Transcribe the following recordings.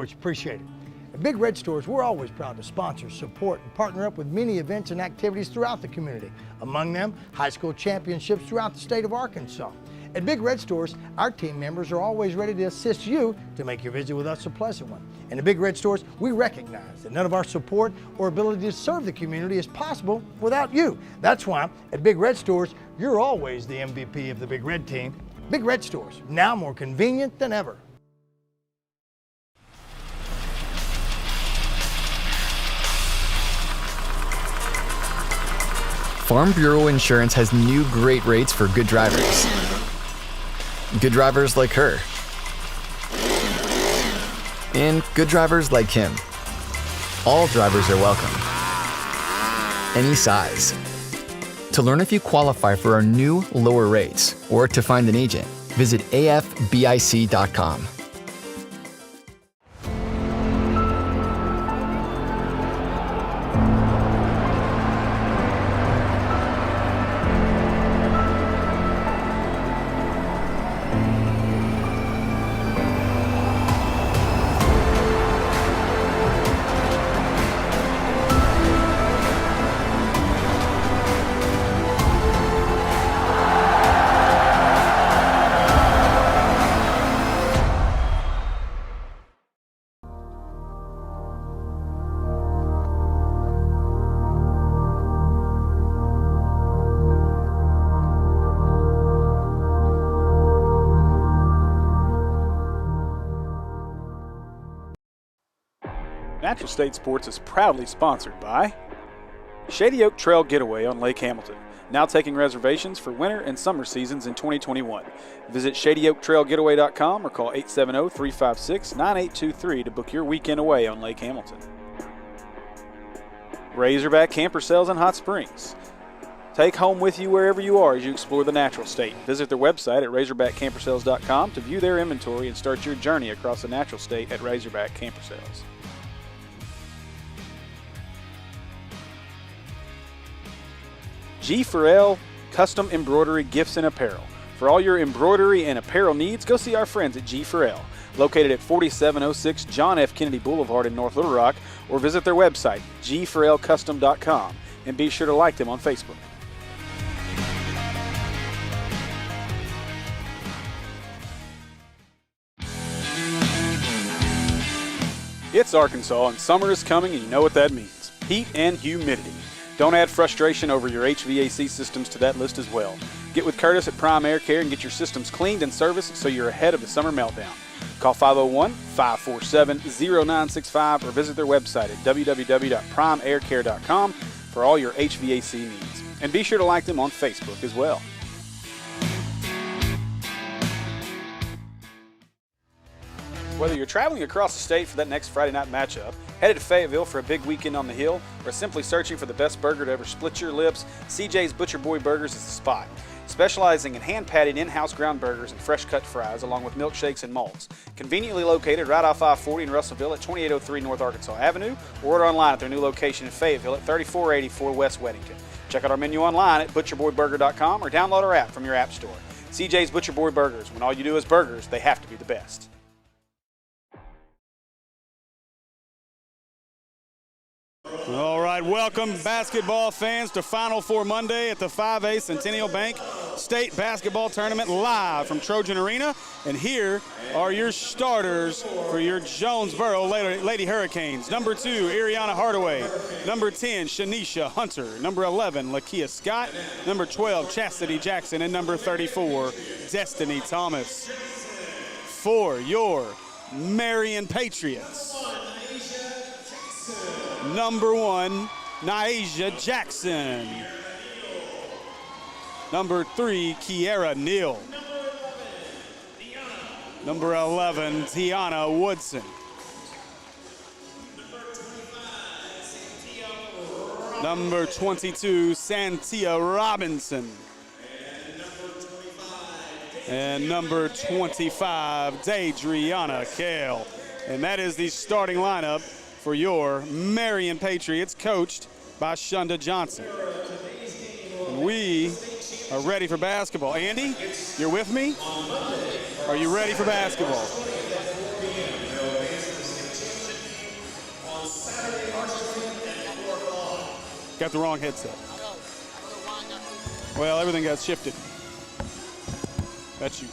always appreciate it. At Big Red Stores, we're always proud to sponsor, support, and partner up with many events and activities throughout the community. Among them, high school championships throughout the state of Arkansas. At Big Red Stores, our team members are always ready to assist you to make your visit with us a pleasant one. And at Big Red Stores, we recognize that none of our support or ability to serve the community is possible without you. That's why at Big Red Stores, you're always the MVP of the Big Red team. Big Red Stores, now more convenient than ever. Farm Bureau Insurance has new great rates for good drivers. Good drivers like her. And good drivers like him. All drivers are welcome. Any size. To learn if you qualify for our new lower rates or to find an agent, visit afbic.com. Natural State Sports is proudly sponsored by Shady Oak Trail Getaway on Lake Hamilton, now taking reservations for winter and summer seasons in 2021. Visit shadyoaktrailgetaway.com or call 870-356-9823 to book your weekend away on Lake Hamilton. Razorback Camper Sales in Hot Springs. Take home with you wherever you are as you explore the natural state. Visit their website at razorbackcampersales.com to view their inventory and start your journey across the natural state at Razorback Camper Sales. G4L Custom Embroidery Gifts and Apparel. For all your embroidery and apparel needs, go see our friends at G4L, located at 4706 John F. Kennedy Boulevard in North Little Rock, or visit their website, g4lcustom.com, and be sure to like them on Facebook. It's Arkansas, and summer is coming, and you know what that means. Heat and humidity. Don't add frustration over your HVAC systems to that list as well. Get with Curtis at Prime Air Care and get your systems cleaned and serviced so you're ahead of the summer meltdown. Call 501-547-0965 or visit their website at www.primeaircare.com for all your HVAC needs. And be sure to like them on Facebook as well. Whether you're traveling across the state for that next Friday night matchup, headed to Fayetteville for a big weekend on the hill, or simply searching for the best burger to ever split your lips, CJ's Butcher Boy Burgers is the spot. Specializing in hand-patted in-house ground burgers and fresh-cut fries, along with milkshakes and malts. Conveniently located right off I-40 in Russellville at 2803 North Arkansas Avenue, or order online at their new location in Fayetteville at 3484 West Weddington. Check out our menu online at butcherboyburger.com or download our app from your app store. CJ's Butcher Boy Burgers. When all you do is burgers, they have to be the best. All right, welcome basketball fans to Final Four Monday at the 5A Centennial Bank State Basketball Tournament live from Trojan Arena. And here are your starters for your Jonesboro Lady Hurricanes. Number 2, Ariana Hardaway. Number 10, Shanisha Hunter. Number 11, Lakia Scott. Number 12, Chastity Jackson. And number 34, Destiny Thomas. For your Marion Patriots, number 1, Nyasia Jackson. Number 3, Kiera Neal. Number 11, Tiana Woodson. Number 22, Santia Robinson. And number 25, Daedriana Kale. And that is the starting lineup for your Marion Patriots, coached by Shunda Johnson. We are ready for basketball. Andy, you're with me? Are you ready for basketball? Got the wrong headset. Well, everything got shifted. That's you.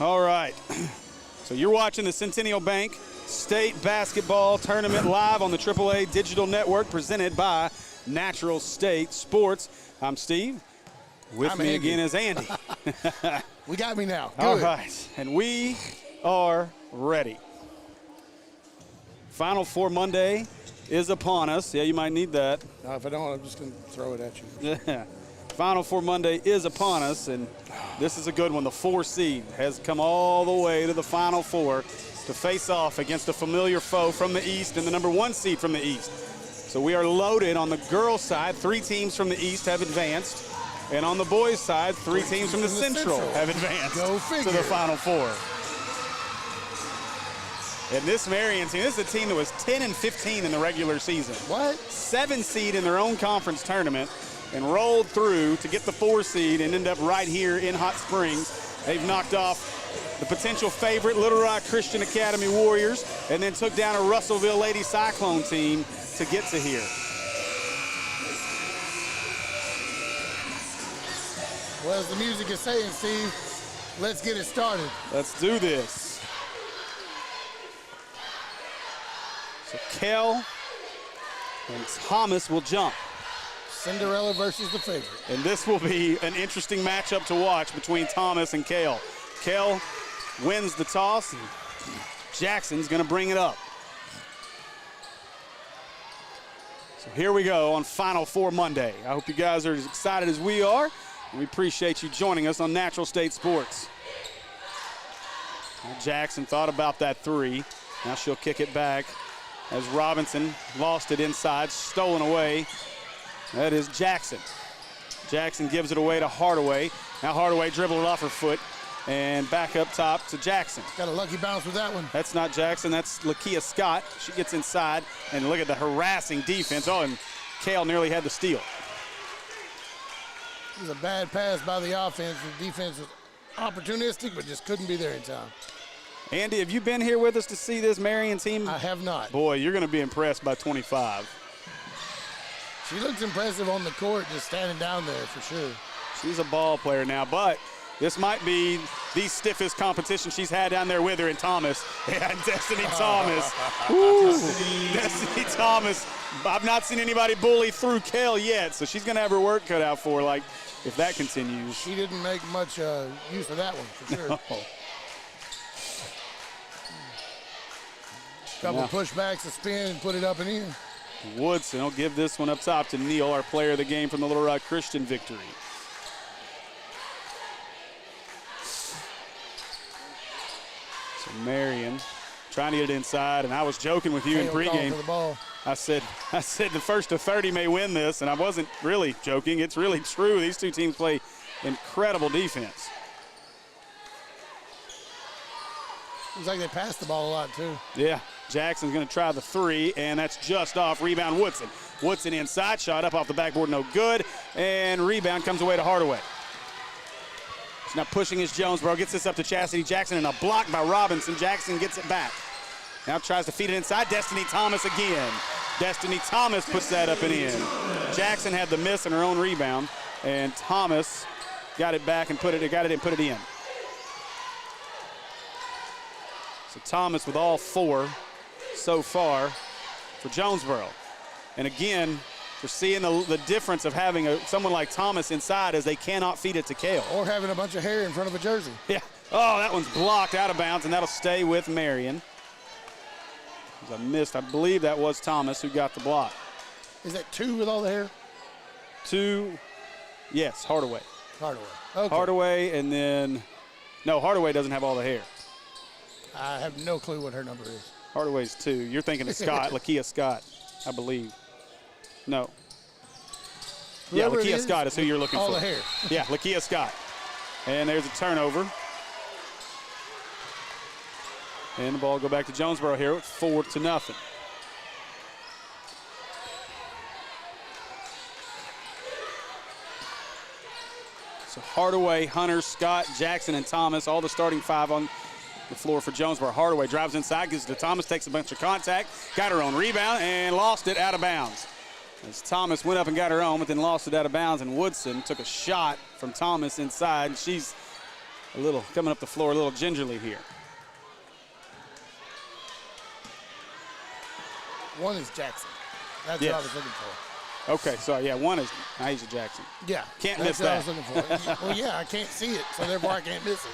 All right. So you're watching the Centennial Bank State Basketball Tournament live on the AAA Digital Network, presented by Natural State Sports. I'm Steve. With me again is Andy. We got me now. Good. All right. And we are ready. Final Four Monday is upon us. Yeah, you might need that. No, if I don't, I'm just going to throw it at you. Yeah. Final Four Monday is upon us, and this is a good one. The 4 seed has come all the way to the Final Four to face off against a familiar foe from the East and the number 1 seed from the East. So we are loaded on the girls' side. 3 teams from the East have advanced. And on the boys' side, 3 teams from the Central have advanced to the Final Four. And this Marion team, this is a team that was 10-15 in the regular season. What? 7 seed in their own conference tournament and rolled through to get the 4 seed and end up right here in Hot Springs. They've knocked off the potential favorite Little Rock Christian Academy Warriors and then took down a Russellville Lady Cyclone team to get to here. Well, as the music is saying, Steve, let's get it started. Let's do this. So Kell and Thomas will jump. Cinderella versus the favorite. And this will be an interesting matchup to watch between Thomas and Kell. Kell wins the toss, and Jackson's going to bring it up. So here we go on Final Four Monday. I hope you guys are as excited as we are. And we appreciate you joining us on Natural State Sports. Now Jackson thought about that 3. Now she'll kick it back as Robinson lost it inside, stolen away. That is Jackson. Jackson gives it away to Hardaway. Now Hardaway dribbled it off her foot and back up top to Jackson. Got a lucky bounce with that one. That's not Jackson, that's Lakia Scott. She gets inside, and look at the harassing defense. Oh, and Kale nearly had the steal. It was a bad pass by the offense. The defense was opportunistic, but just couldn't be there in time. Andy, have you been here with us to see this Marion team? I have not. Boy, you're going to be impressed by 25. She looks impressive on the court, just standing down there for sure. She's a ball player now, but this might be the stiffest competition she's had down there with her in Thomas. Yeah, Destiny Thomas. Ooh, Destiny Thomas. I've not seen anybody bully through Kell yet, so she's going to have her work cut out for her, like, if that continues. She didn't make much use of that one, for sure. No. Couple pushbacks, a spin, and put it up and in. Woodson will give this one up top to Neal, our player of the game from the Little Rock Christian victory. So Marion trying to get it inside, and I was joking with you in pregame. I said the first to 30 may win this, and I wasn't really joking. It's really true. These 2 teams play incredible defense. Seems like they pass the ball a lot, too. Yeah, Jackson's going to try the 3, and that's just off. Rebound, Woodson. Woodson inside, shot up off the backboard, no good. And rebound comes away to Hardaway. She's now pushing as Jonesboro, gets this up to Chastity Jackson, and a block by Robinson. Jackson gets it back. Now tries to feed it inside. Destiny Thomas again. Destiny Thomas puts that up and in. Jackson had the miss in her own rebound, and Thomas got it back and put it in. So Thomas with all 4 so far for Jonesboro. And again, we're seeing the difference of having someone like Thomas inside, as they cannot feed it to Kale. Or having a bunch of hair in front of a jersey. Yeah. Oh, that one's blocked out of bounds, and that'll stay with Marion. As I missed, I believe that was Thomas who got the block. Is that 2 with all the hair? 2, yes, Hardaway. Hardaway. Okay. Hardaway, and then, no, Hardaway doesn't have all the hair. I have no clue what her number is. Hardaway's 2. You're thinking of Scott, Lakia Scott, I believe. No. Whoever yeah, Lakia Scott is who you're looking for. All the hair. Yeah, Lakia Scott. And there's a turnover. And the ball will go back to Jonesboro here with 4-0. So Hardaway, Hunter, Scott, Jackson, and Thomas, all the starting 5 on the floor for Jonesboro. Hardaway drives inside, gives it to Thomas, takes a bunch of contact, got her own rebound, and lost it out of bounds. As Thomas went up and got her own, but then lost it out of bounds, and Woodson took a shot from Thomas inside, and she's a little coming up the floor a little gingerly here. One is Jackson. That's Yes. what I was looking for. Okay, so yeah, one is Aisha Jackson. Yeah. Can't that's miss what that. I was looking for. Well, yeah, I can't see it, so therefore I can't miss it.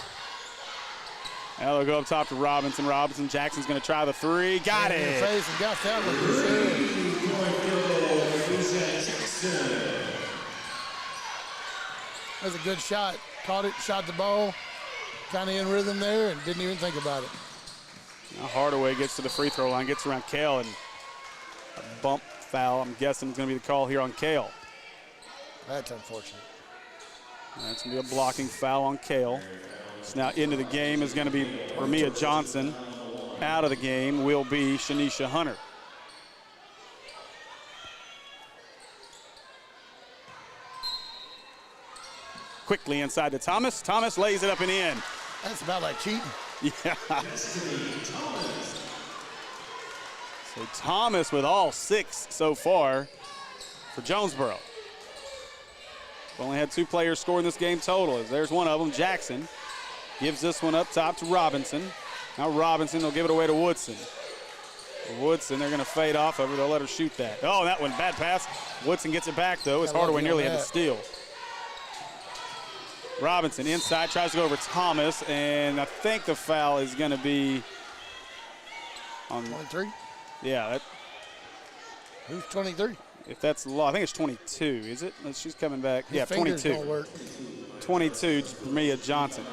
Now they'll go up top to Robinson. Jackson's going to try the three. Got In the it. face and got that one for sure. That was a good shot. Caught it, shot the ball, kind of in rhythm there, and didn't even think about it. Now Hardaway gets to the free throw line, gets around Kale, and a bump foul, I'm guessing, is going to be the call here on Kale. That's unfortunate. That's going to be a blocking foul on Kale. So now into the game is going to be Ramia Johnson. Out of the game will be Shanisha Hunter. Quickly inside to Thomas. Thomas lays it up and in. That's about like cheating. Yeah. So Thomas with all 6 so far for Jonesboro. We've only had 2 players score in this game total. As there's one of them, Jackson. Gives this one up top to Robinson. Now Robinson will give it away to Woodson. Woodson, they're going to fade off of her. They'll let her shoot that. Oh, that one, bad pass. Woodson gets it back, though, as Hardaway nearly had to steal. Robinson inside, tries to go over Thomas, and I think the foul is going to be on 23? Yeah, that, Who's 23? if that's the law, I think it's 22, is it? She's coming back. His yeah, fingers 22. don't work. 22, Mia Johnson.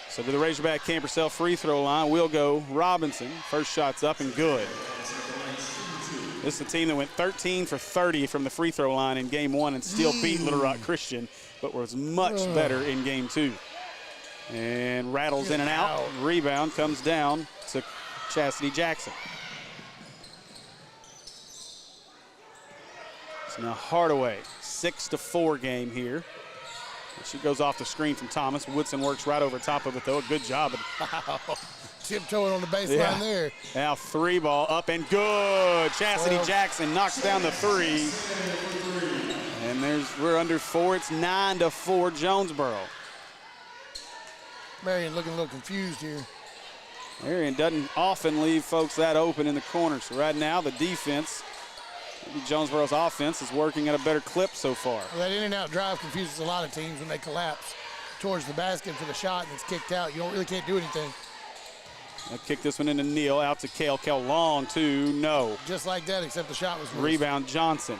So to the Razorback Camp Purcell free throw line will go Robinson. First shot's up and good. This is a team that went 13 for 30 from the free throw line in game 1 and still beat Little Rock Christian, but was much better in game 2. And rattles in and out. Rebound comes down to Chastity Jackson. So now Hardaway, 6-4 game here. She goes off the screen from Thomas. Woodson works right over top of it, though. A good job. Tiptoeing on the baseline there. Now 3 ball up and good. Chastity Jackson knocks down the 3. And we're under 4. It's 9-4 Jonesboro. Marion looking a little confused here. Marion doesn't often leave folks that open in the corner. So right now the defense, maybe Jonesboro's offense, is working at a better clip so far. Well, that in and out drive confuses a lot of teams when they collapse towards the basket for the shot and it's kicked out. You really can't do anything. I'll kick this one into Neal, out to Kale. Kale long two, no. Just like that, except the shot was loose. Rebound Johnson.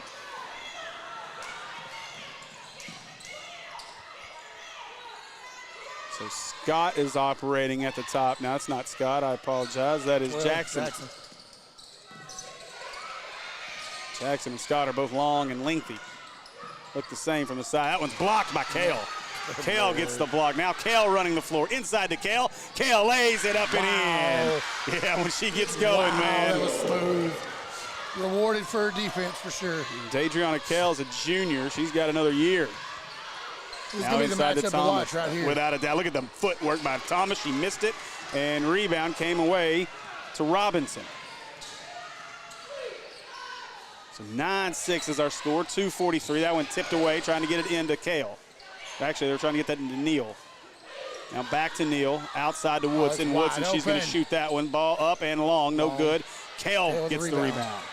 So Scott is operating at the top. Now, it's not Scott, I apologize. That is Jackson. Jackson and Scott are both long and lengthy. Look the same from the side. That one's blocked by Kale. Kale gets the block. Now Kale running the floor. Inside to Kale. Kale lays it up and in. Yeah, when she gets going, man. That was smooth. Rewarded for her defense for sure. Dadriana Kale's a junior. She's got another year. This is going to be the matchup to watch right here. Without a doubt. Look at the footwork by Thomas. She missed it. And rebound came away to Robinson. So 9-6 is our score. 2:43. That one tipped away, trying to get it into Kale. Actually, they're trying to get that into Neal. Now back to Neal, outside to Woodson. Woodson, she's going to shoot that one. Ball up and long, no good. Kale gets the rebound.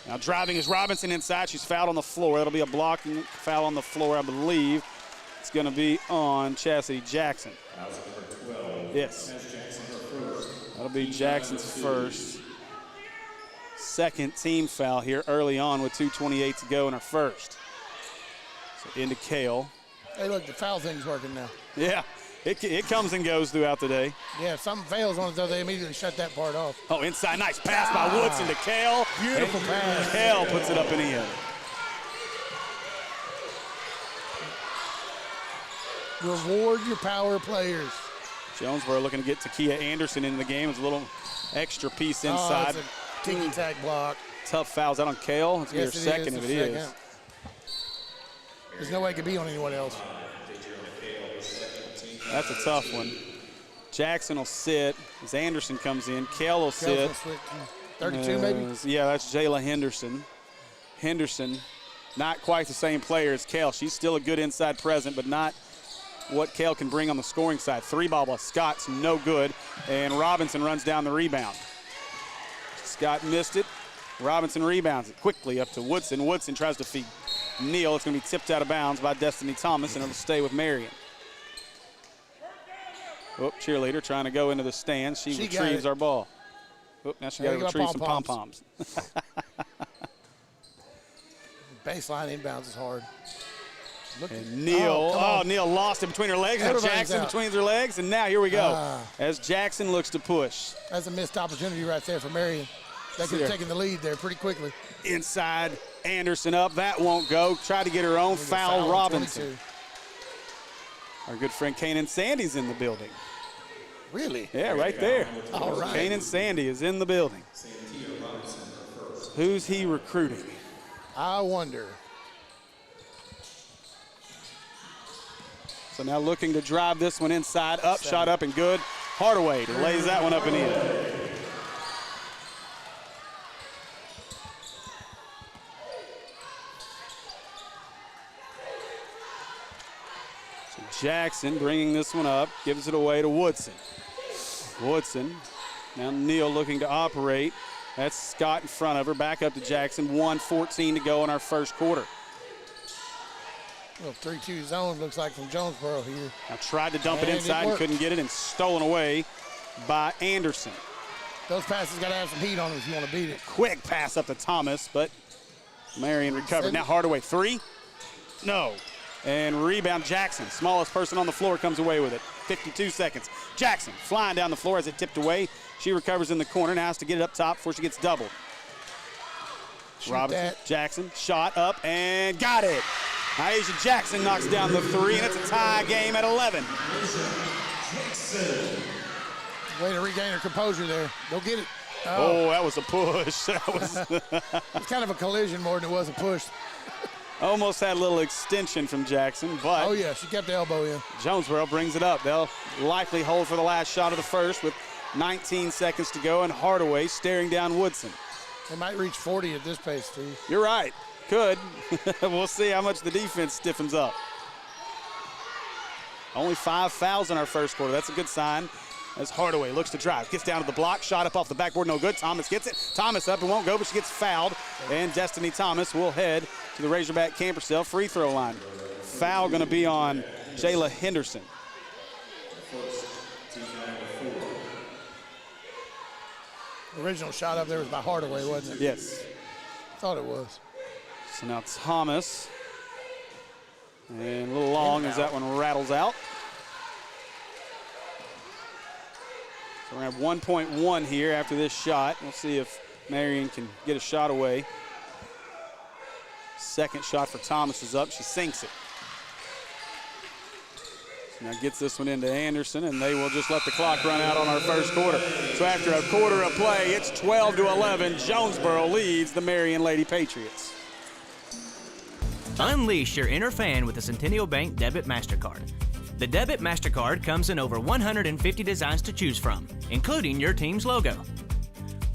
Now driving is Robinson inside. She's fouled on the floor. That'll be a blocking foul on the floor, I believe. It's going to be on Chastity Jackson. Yes. That'll be Jackson's first. Second team foul here early on with 2:28 to go in our first. So into Kale. Hey, look, the foul thing's working now. Yeah, it comes and goes throughout the day. Yeah, if something fails on it, though, they immediately shut that part off. Oh, inside, nice pass by Woodson to Kale. Beautiful pass. Kale puts it up and in. Reward your power players. Jonesboro looking to get Takia Anderson into the game. It's a little extra piece inside. Oh, it's a ticky-tack block. Tough fouls out on Kale. It's your second if it is. There's no way it could be on anyone else. That's a tough one. Jackson will sit as Anderson comes in. Kell will sit. 32 maybe? Yeah, that's Jayla Henderson. Henderson, not quite the same player as Kell. She's still a good inside present, but not what Kell can bring on the scoring side. 3-ball by Scott's no good, and Robinson runs down the rebound. Scott missed it. Robinson rebounds it quickly up to Woodson. Woodson tries to feed Neal. It's going to be tipped out of bounds by Destiny Thomas, and it'll stay with Marion. Oh, cheerleader trying to go into the stands. She retrieves our ball. Oh, now she got to retrieve some pom-poms. Baseline inbounds is hard. And Neal, Neal lost it between her legs. And Jackson between her legs, and now here we go. As Jackson looks to push. That's a missed opportunity right there for Marion. They could have taken the lead there pretty quickly. Inside, Anderson up. That won't go. Tried to get her own foul, Robinson. 22. Our good friend Kanan Sandy's in the building. Really? Yeah, right there. All right. Kanan Sandy is in the building. Who's he recruiting? I wonder. So now looking to drive this one inside. Up, shot up and good. Hardaway lays that one up and in. So Jackson bringing this one up, gives it away to Woodson. Woodson, now Neal looking to operate. That's Scott in front of her, back up to Jackson. 1:14 to go in our first quarter. Little 3-2 zone looks like from Jonesboro here. Now tried to dump it inside and couldn't get it, and stolen away by Anderson. Those passes got to have some heat on them if you want to beat it. Quick pass up to Thomas, but Marion recovered. Now Hardaway, 3? No. And rebound Jackson. Smallest person on the floor comes away with it. 52 seconds. Jackson flying down the floor as it tipped away. She recovers in the corner. Now has to get it up top before she gets doubled. Robinson, Jackson, shot up and got it. Aisha Jackson knocks down the 3, and it's a tie game at 11. Way to regain her composure there. Go get it. Oh, that was a push. That was it's kind of a collision more than it was a push. Almost had a little extension from Jackson, but oh yeah, she kept the elbow in. Jonesboro brings it up. They'll likely hold for the last shot of the first with 19 seconds to go, and Hardaway staring down Woodson. They might reach 40 at this pace, Steve. You're right. Could. We'll see how much the defense stiffens up. Only 5 fouls in our first quarter. That's a good sign. As Hardaway looks to drive, gets down to the block, shot up off the backboard, no good. Thomas gets it. Thomas up and won't go, but she gets fouled. And Destiny Thomas will head to the Razorback camper cell free throw line. Foul going to be on Jayla Henderson. The original shot up there was by Hardaway, wasn't it? Yes. Thought it was. So now Thomas. And a little long as that one rattles out. So we're going to have 1.1 here after this shot. We'll see if Marion can get a shot away. Second shot for Thomas is up. She sinks it. So now gets this one into Anderson, and they will just let the clock run out on our first quarter. So after a quarter of play, it's 12-11. Jonesboro leads the Marion Lady Patriots. Unleash your inner fan with the Centennial Bank Debit MasterCard. The Debit MasterCard comes in over 150 designs to choose from, including your team's logo.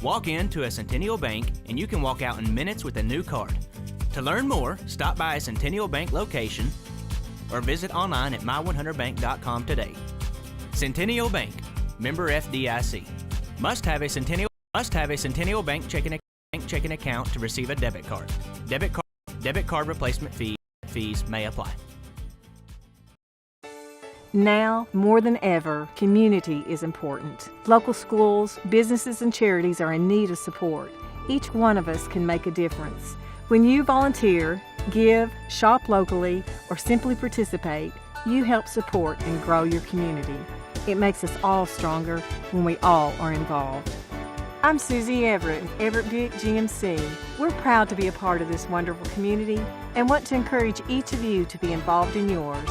Walk into a Centennial Bank and you can walk out in minutes with a new card. To learn more, stop by a Centennial Bank location or visit online at my100bank.com today. Centennial Bank, member FDIC. Must have a Centennial Bank checking account to receive a debit card. Debit card replacement fees may apply. Now, more than ever, community is important. Local schools, businesses, and charities are in need of support. Each one of us can make a difference. When you volunteer, give, shop locally, or simply participate, you help support and grow your community. It makes us all stronger when we all are involved. I'm Susie Everett, Everett Buick GMC. We're proud to be a part of this wonderful community and want to encourage each of you to be involved in yours.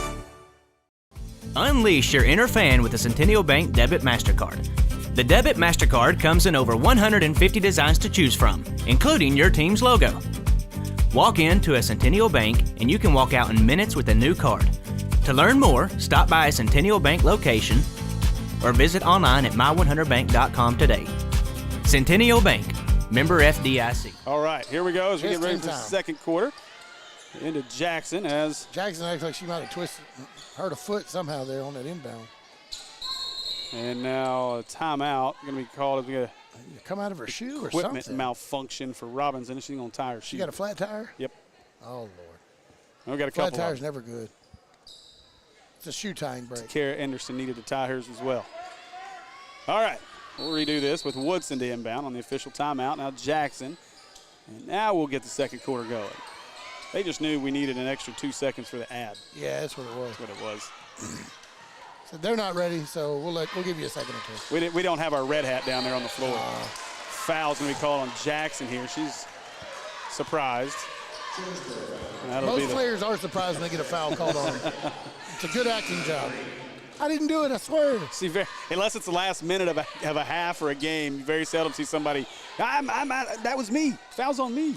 Unleash your inner fan with the Centennial Bank Debit MasterCard. The Debit MasterCard comes in over 150 designs to choose from, including your team's logo. Walk into a Centennial Bank and you can walk out in minutes with a new card. To learn more, stop by a Centennial Bank location or visit online at my100bank.com today. Centennial Bank, member FDIC. All right, here we go as we Just get ready in for the time. second quarter. Into Jackson as Jackson acts like she might have hurt a foot somehow there on that inbound. and now a timeout going to be called as we get Come out of her shoe or equipment something. malfunction for Robinson. She's going to tie her shoe. She got a flat tire? Yep. Oh, Lord. We got a Flat couple of tire's them. never good. It's a shoe tying break. Kara Anderson needed to tie hers as well. All right, we'll redo this with Woodson to inbound on the official timeout. Now Jackson, and now we'll get the second quarter going. They just knew we needed an extra 2 seconds for the ad. Yeah, that's what it was. That's what it was. So they're not ready, so we'll give you a second or two. We don't have our red hat down there on the floor. Foul's going to be called on Jackson here. She's surprised. That'll be Most players are surprised when they get a foul called on them. It's a good acting job. I didn't do it, I swear. See, unless it's the last minute of a half or a game, you very seldom see somebody, that was me. Foul's on me.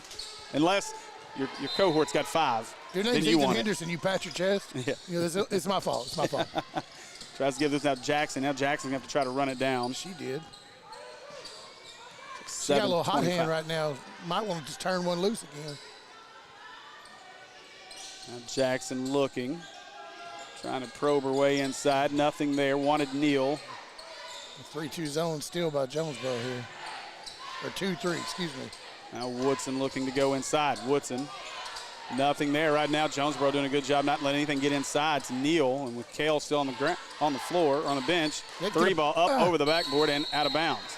Unless your cohort's got 5. Your then name's you Ethan want Henderson, you pat your chest. Yeah. You know, it's my fault. It's my fault. Tries to give this out Jackson. Now Jackson's going to have to try to run it down. She did. She got a little hot 7:25. hand right now. Might want to just turn one loose again. Now Jackson looking, trying to probe her way inside. Nothing there. Wanted Neal. The 3-2 zone still by Jonesboro here. Or 2-3, excuse me. Now Woodson looking to go inside. Woodson, nothing there right now. Jonesboro doing a good job not letting anything get inside to Neal, and with Kale still on the ground, on the floor, on the bench. Three ball up over the backboard and out of bounds.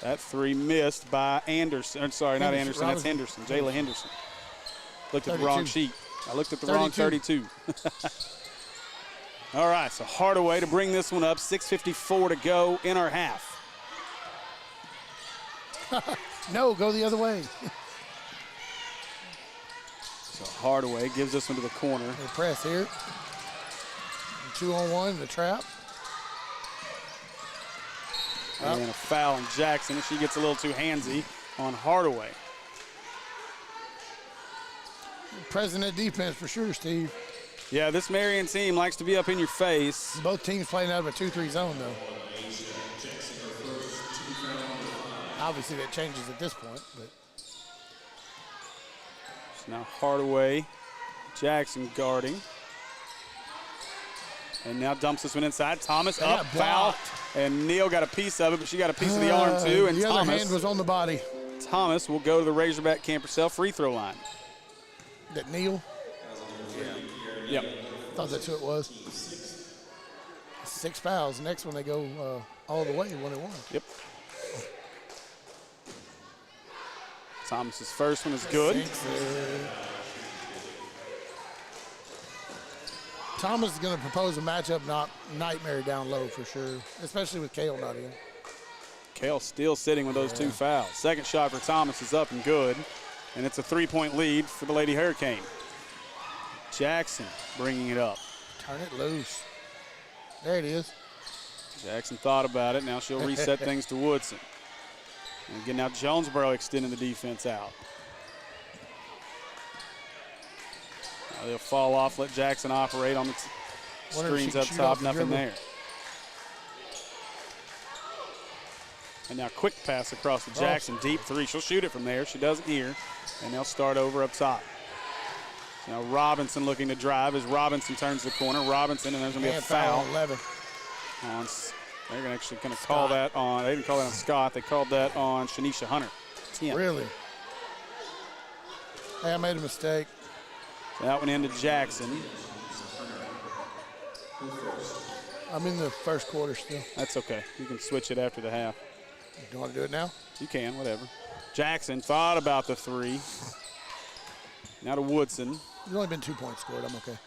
That 3 missed by Anderson. Sorry, not Anderson. That's Henderson. Jayla Henderson. Looked at the wrong 32. sheet. I looked at the wrong 32. All right, so Hardaway to bring this one up. 6:54 to go in our half. No, go the other way. So Hardaway gives this one to the corner. They press here. 2-on-1, the trap. And a foul on Jackson. She gets a little too handsy on Hardaway. President defense for sure, Steve. Yeah, this Marion team likes to be up in your face. Both teams playing out of a 2-3 zone, though. Obviously, that changes at this point. But So now Hardaway, Jackson guarding. And now dumps this one inside. Thomas They up, got foul. blocked. And Neal got a piece of it, but she got a piece of the arm too. And the other hand was on the body. Thomas will go to the Razorback camp herself free throw line. That Neal, Yep. thought that's who it was. 6 fouls. Next one they go all the way, 1-1. Yep. Thomas's first one is good. Thomas is going to propose a matchup nightmare down low for sure, especially with Kale not in. Kale still sitting with those 2 fouls. Second shot for Thomas is up and good. And it's a 3-point lead for the Lady Hurricane. Jackson bringing it up. Turn it loose. There it is. Jackson thought about it. Now she'll reset things to Woodson. And again, now Jonesboro extending the defense out. Now they'll fall off, let Jackson operate on the Wonder if she screens can up shoot top, off the nothing dribble. there. And now quick pass across to Jackson, deep 3. She'll shoot it from there. She doesn't here. And they'll start over up top. Now Robinson looking to drive as Robinson turns the corner. Robinson, and there's going to be a foul. on 11. They're actually going to call that on, they didn't call that on Scott. They called that on Shanisha Hunter. 10. Really? Hey, I made a mistake. That one into Jackson. I'm in the first quarter still. That's okay. You can switch it after the half. Do you want to do it now? You can, whatever. Jackson thought about the 3. Now to Woodson. There's only been 2 points scored. I'm okay.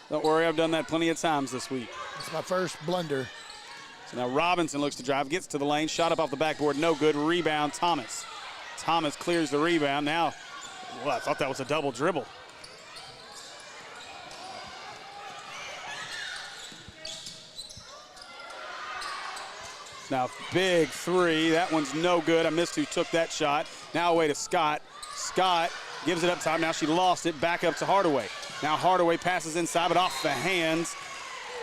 Don't worry, I've done that plenty of times this week. It's my first blunder. So now Robinson looks to drive, gets to the lane, shot up off the backboard, no good. Rebound, Thomas. Thomas clears the rebound. Now, well, I thought that was a double dribble. Now, big 3. That one's no good. I missed who took that shot. Now away to Scott. Scott gives it up top. Now she lost it, back up to Hardaway. Now Hardaway passes inside, but off the hands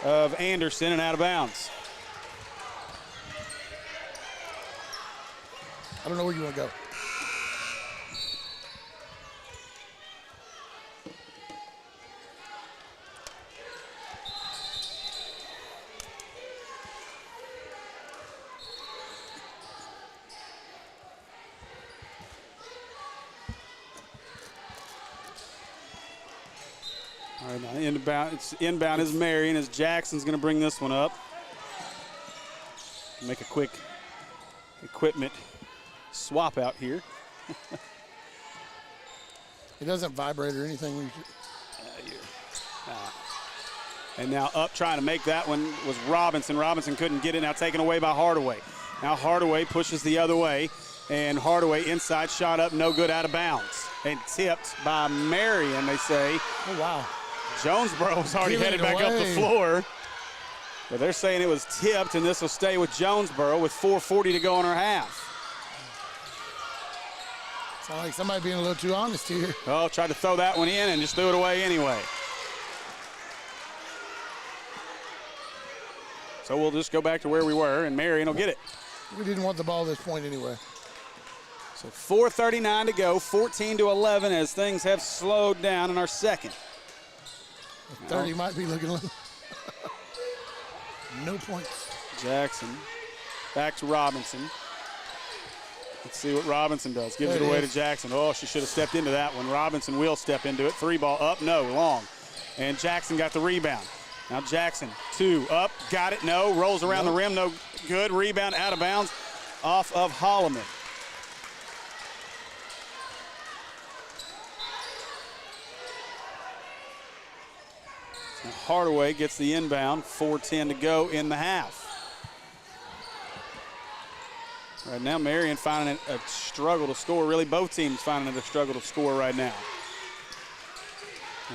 of Anderson and out of bounds. I don't know where you want to go. All right, now inbound is Marion as Jackson's going to bring this one up. Make a quick equipment swap out here. It doesn't vibrate or anything. And now up trying to make that one was Robinson. Robinson couldn't get it, now taken away by Hardaway. Now Hardaway pushes the other way, and Hardaway inside shot up, no good, out of bounds. And tipped by Marion, they say. Oh, wow. Jonesboro was already headed back up the floor. But they're saying it was tipped, and this will stay with Jonesboro with 4:40 to go in her half. Sounds like somebody being a little too honest here. Oh, tried to throw that one in and just threw it away anyway. So we'll just go back to where we were, and Marion will get it. We didn't want the ball at this point anyway. So 4:39 to go, 14-11 as things have slowed down in our second. 30 might be looking a little. No points. Jackson back to Robinson. Let's see what Robinson does. Gives it away to Jackson. Oh, she should have stepped into that one. Robinson will step into it. 3 ball up, no, long. And Jackson got the rebound. Now Jackson, 2 up, got it, no. Rolls around the rim, no good. Rebound out of bounds off of Holloman. Hardaway gets the inbound, 4:10 to go in the half. Right now, Marion finding it a struggle to score. Really, both teams finding it a struggle to score right now.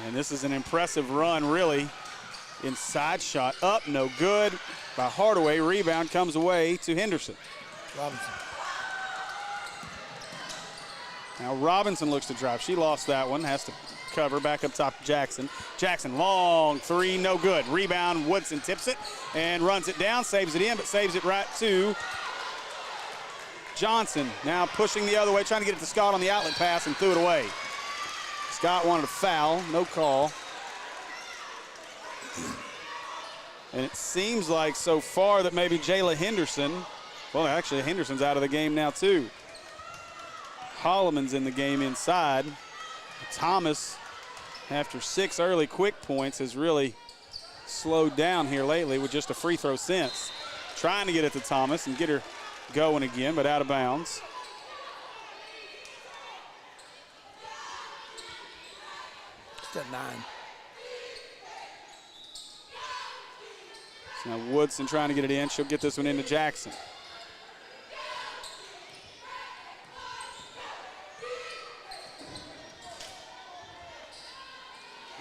And this is an impressive run, really. Inside shot up, no good by Hardaway. Rebound comes away to Henderson. Robinson. Now Robinson looks to drive. She lost that one, has to cover back up top to Jackson. Jackson, long 3, no good. Rebound, Woodson tips it and runs it down, saves it in, but saves it right to Johnson. Now pushing the other way, trying to get it to Scott on the outlet pass and threw it away. Scott wanted a foul, no call. And it seems like so far that maybe Jayla Henderson, well, actually Henderson's out of the game now too. Holloman's in the game inside. Thomas, after 6 early quick points, has really slowed down here lately with just a free throw since. Trying to get it to Thomas and get her going again, but out of bounds. It's at 9. So now Woodson trying to get it in. She'll get this one into Jackson.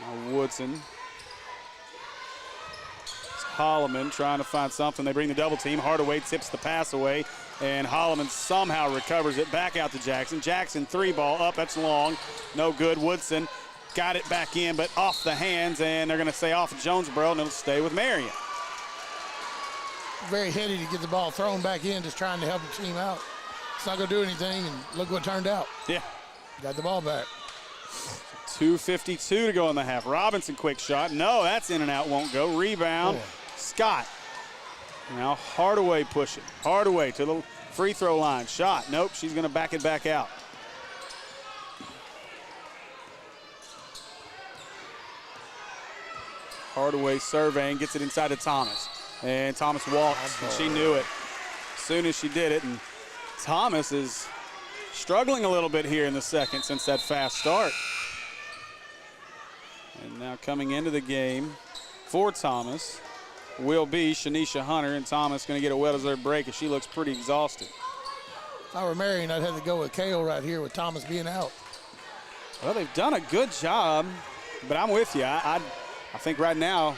Now Woodson. It's Holloman trying to find something. They bring the double team. Hardaway tips the pass away, and Holloman somehow recovers it back out to Jackson. Jackson 3 ball up. That's long. No good. Woodson got it back in, but off the hands, and they're going to say off of Jonesboro, and it'll stay with Marion. Very heady to get the ball thrown back in, just trying to help the team out. It's not going to do anything, and look what turned out. Yeah. Got the ball back. 2:52 to go in the half. Robinson, quick shot. No, that's in and out, won't go. Rebound, Scott. Now Hardaway pushing. Hardaway to the free throw line. Shot, nope, she's going to back it back out. Hardaway surveying, gets it inside to Thomas. And Thomas walks, and she knew it as soon as she did it. And Thomas is struggling a little bit here in the second since that fast start. And now coming into the game for Thomas will be Shanisha Hunter, and Thomas going to get a well-deserved break as she looks pretty exhausted. If I were Marion, I'd have to go with Kale right here with Thomas being out. Well, they've done a good job, but I'm with you. I think right now,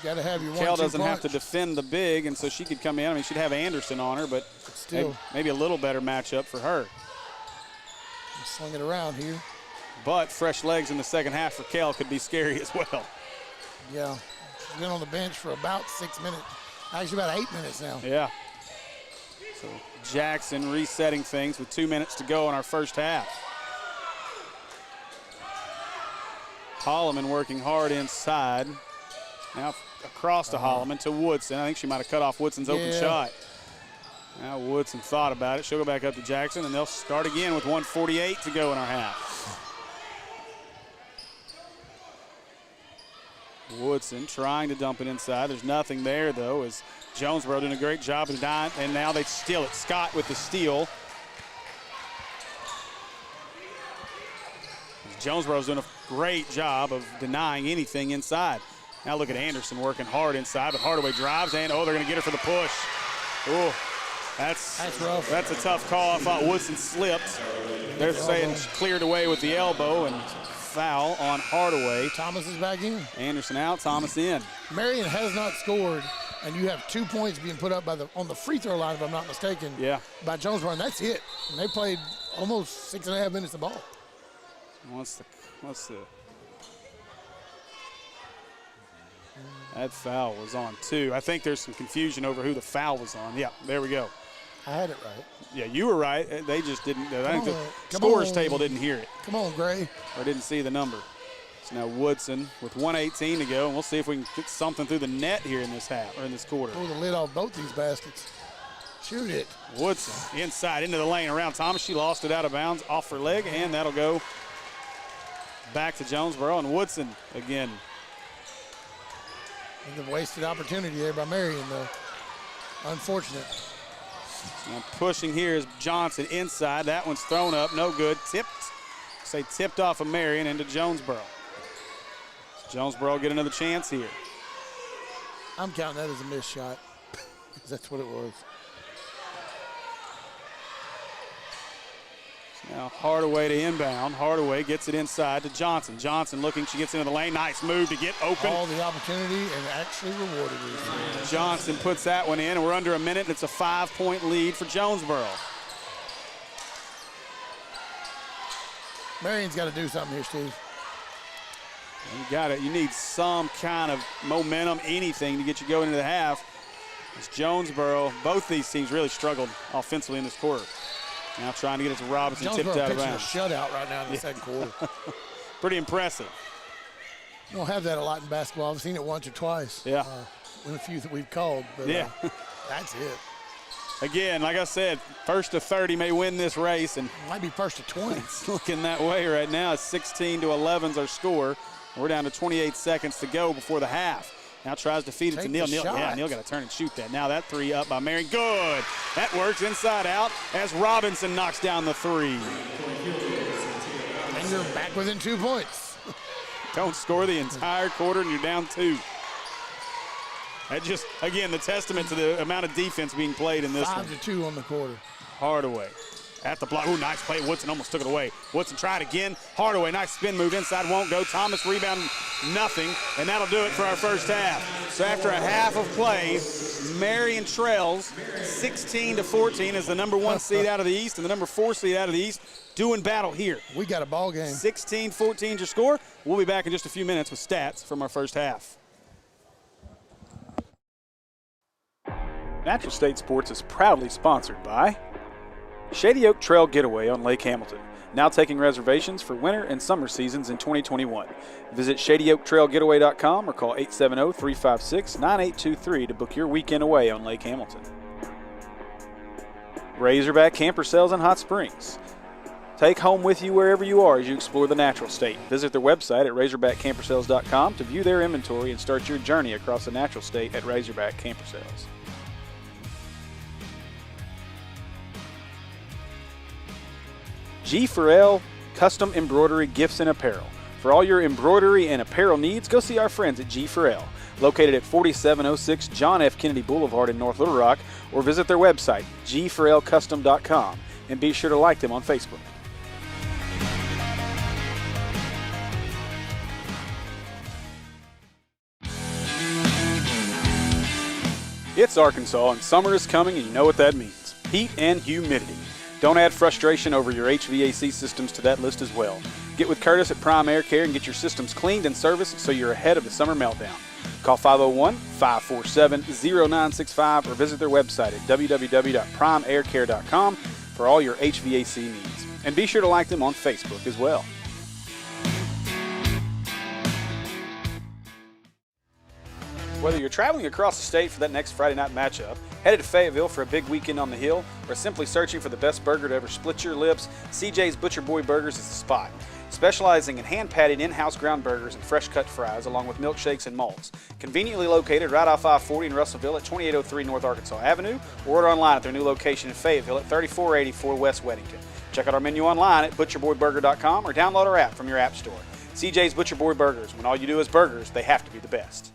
got to have your Kale doesn't have to defend the big, and so she could come in. I mean, she'd have Anderson on her, but still maybe a little better matchup for her. Swing it around here. But fresh legs in the second half for Kell could be scary as well. Yeah, she's been on the bench for about 6 minutes. Actually, about 8 minutes now. Yeah. So Jackson resetting things with 2 minutes to go in our first half. Holloman working hard inside. Now across to Holloman to Woodson. I think she might have cut off Woodson's open shot. Now Woodson thought about it. She'll go back up to Jackson, and they'll start again with 1:48 to go in our half. Woodson trying to dump it inside. There's nothing there, though, as Jonesboro doing a great job of denying, and now they steal it. Scott with the steal. Jonesboro's doing a great job of denying anything inside. Now look at Anderson working hard inside, but Hardaway drives, and they're going to get her for the push. Oh, that's rough. That's a tough call. I thought Woodson slipped. They're saying she cleared away with the elbow, and foul on Hardaway. Thomas is back in. Anderson out, Thomas in. Marion has not scored, and you have 2 points being put up on the free throw line, if I'm not mistaken, by Jonesboro, and that's it. And they played almost 6.5 minutes of ball. What's the that foul was on 2. I think there's some confusion over who the foul was on. Yeah, there we go. I had it right. Yeah, you were right. They just didn't. I think the scorer's table didn't hear it. Come on, Gray. Or didn't see the number. So now Woodson with 1:18 to go, and we'll see if we can get something through the net here in this half or in this quarter. Pull the lid off both these baskets. Shoot it. Woodson inside into the lane around Thomas. She lost it out of bounds off her leg, and that'll go back to Jonesboro. And Woodson again. And the wasted opportunity there by Marion, though. Unfortunate. Now pushing here is Johnson inside. That one's thrown up, no good. Tipped off of Marion into Jonesboro. Jonesboro get another chance here. I'm counting that as a missed shot. That's what it was. Now Hardaway to inbound. Hardaway gets it inside to Johnson. Johnson looking, she gets into the lane. Nice move to get open. All the opportunity and actually rewarded it. Johnson puts that one in, and we're under a minute, and it's a 5-point lead for Jonesboro. Marion's got to do something here, Steve. You got it. You need some kind of momentum, anything to get you going into the half. As Jonesboro, both these teams really struggled offensively in this quarter. Now trying to get it to Robinson, tipped out of bounds. A shutout right now in the second quarter. Pretty impressive. You don't have that a lot in basketball. I've seen it once or twice. Yeah. In a few that we've called. But, that's it. Again, like I said, first to 30 may win this race, and might be first to 20. It's looking that way right now. It's 16-11 is our score. We're down to 28 seconds to go before the half. Now tries to feed it to Neal. Neal got to turn and shoot that. Now that three up by Marion. Good. That works inside out as Robinson knocks down the three. And you're back within 2 points. Don't score the entire quarter and you're down 2. That just, again, the testament to the amount of defense being played in this one. 5-2 on the quarter. Hardaway at the block. Ooh, nice play. Woodson almost took it away. Woodson tried again. Hardaway, nice spin move inside, won't go. Thomas rebound, nothing, and that'll do it for our first half. So after a half of play, Marion trails 16-14 as the number 1 seed out of the East and the number 4 seed out of the East doing battle here. We got a ball game. 16-14 your score. We'll be back in just a few minutes with stats from our first half. Natural State Sports is proudly sponsored by Shady Oak Trail Getaway on Lake Hamilton, now taking reservations for winter and summer seasons in 2021. Visit ShadyOakTrailGetaway.com or call 870-356-9823 to book your weekend away on Lake Hamilton. Razorback Camper Sales in Hot Springs. Take home with you wherever you are as you explore the natural state. Visit their website at RazorbackCamperSales.com to view their inventory and start your journey across the natural state at Razorback Camper Sales. G4L Custom Embroidery Gifts and Apparel. For all your embroidery and apparel needs, go see our friends at G4L, located at 4706 John F. Kennedy Boulevard in North Little Rock, or visit their website, g4lcustom.com, and be sure to like them on Facebook. It's Arkansas, and summer is coming, and you know what that means. Heat and humidity. Don't add frustration over your HVAC systems to that list as well. Get with Curtis at Prime Air Care and get your systems cleaned and serviced so you're ahead of the summer meltdown. Call 501-547-0965 or visit their website at www.primeaircare.com for all your HVAC needs. And be sure to like them on Facebook as well. Whether you're traveling across the state for that next Friday night matchup, headed to Fayetteville for a big weekend on the hill, or simply searching for the best burger to ever split your lips, CJ's Butcher Boy Burgers is the spot. Specializing in hand-patted in-house ground burgers and fresh-cut fries, along with milkshakes and malts. Conveniently located right off I-40 in Russellville at 2803 North Arkansas Avenue, or order online at their new location in Fayetteville at 3484 West Weddington. Check out our menu online at butcherboyburger.com or download our app from your app store. CJ's Butcher Boy Burgers. When all you do is burgers, they have to be the best.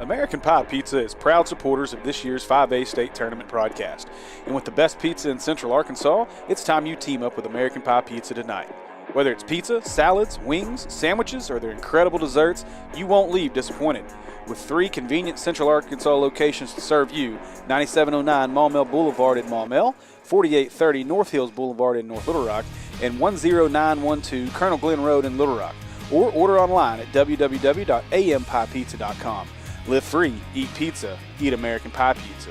American Pie Pizza is proud supporters of this year's 5A State Tournament broadcast. And with the best pizza in Central Arkansas, it's time you team up with American Pie Pizza tonight. Whether it's pizza, salads, wings, sandwiches, or their incredible desserts, you won't leave disappointed. With 3 convenient Central Arkansas locations to serve you, 9709 Maumelle Boulevard in Maumelle, 4830 North Hills Boulevard in North Little Rock, and 10912 Colonel Glenn Road in Little Rock. Or order online at www.ampiepizza.com. Live free, eat pizza, eat American Pie Pizza.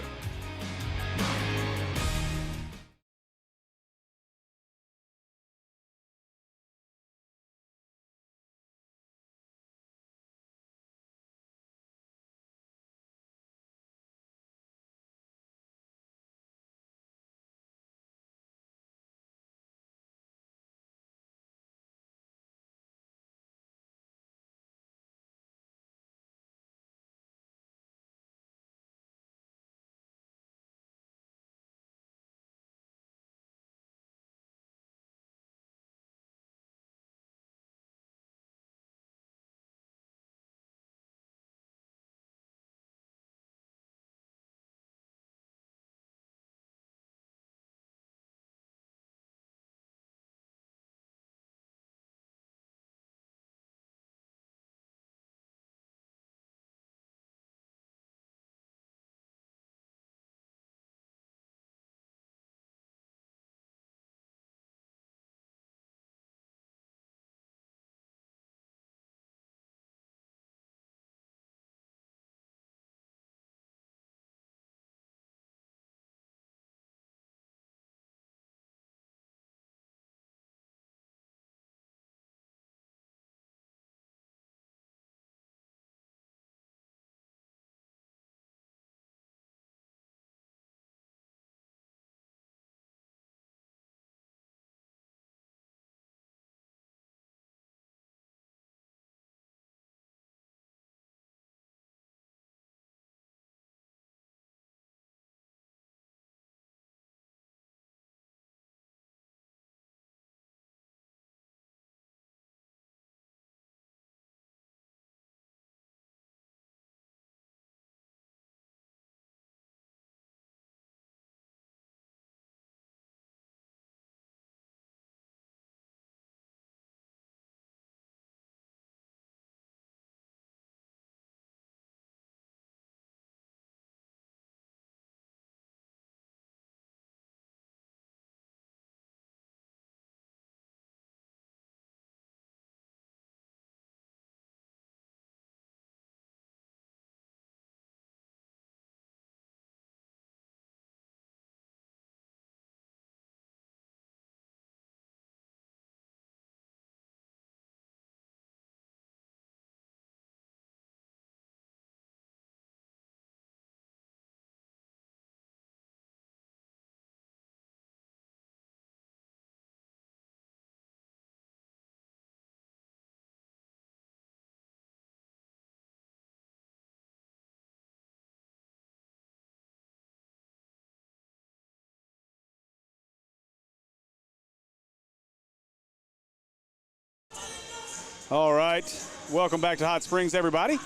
All right, welcome back to Hot Springs, everybody.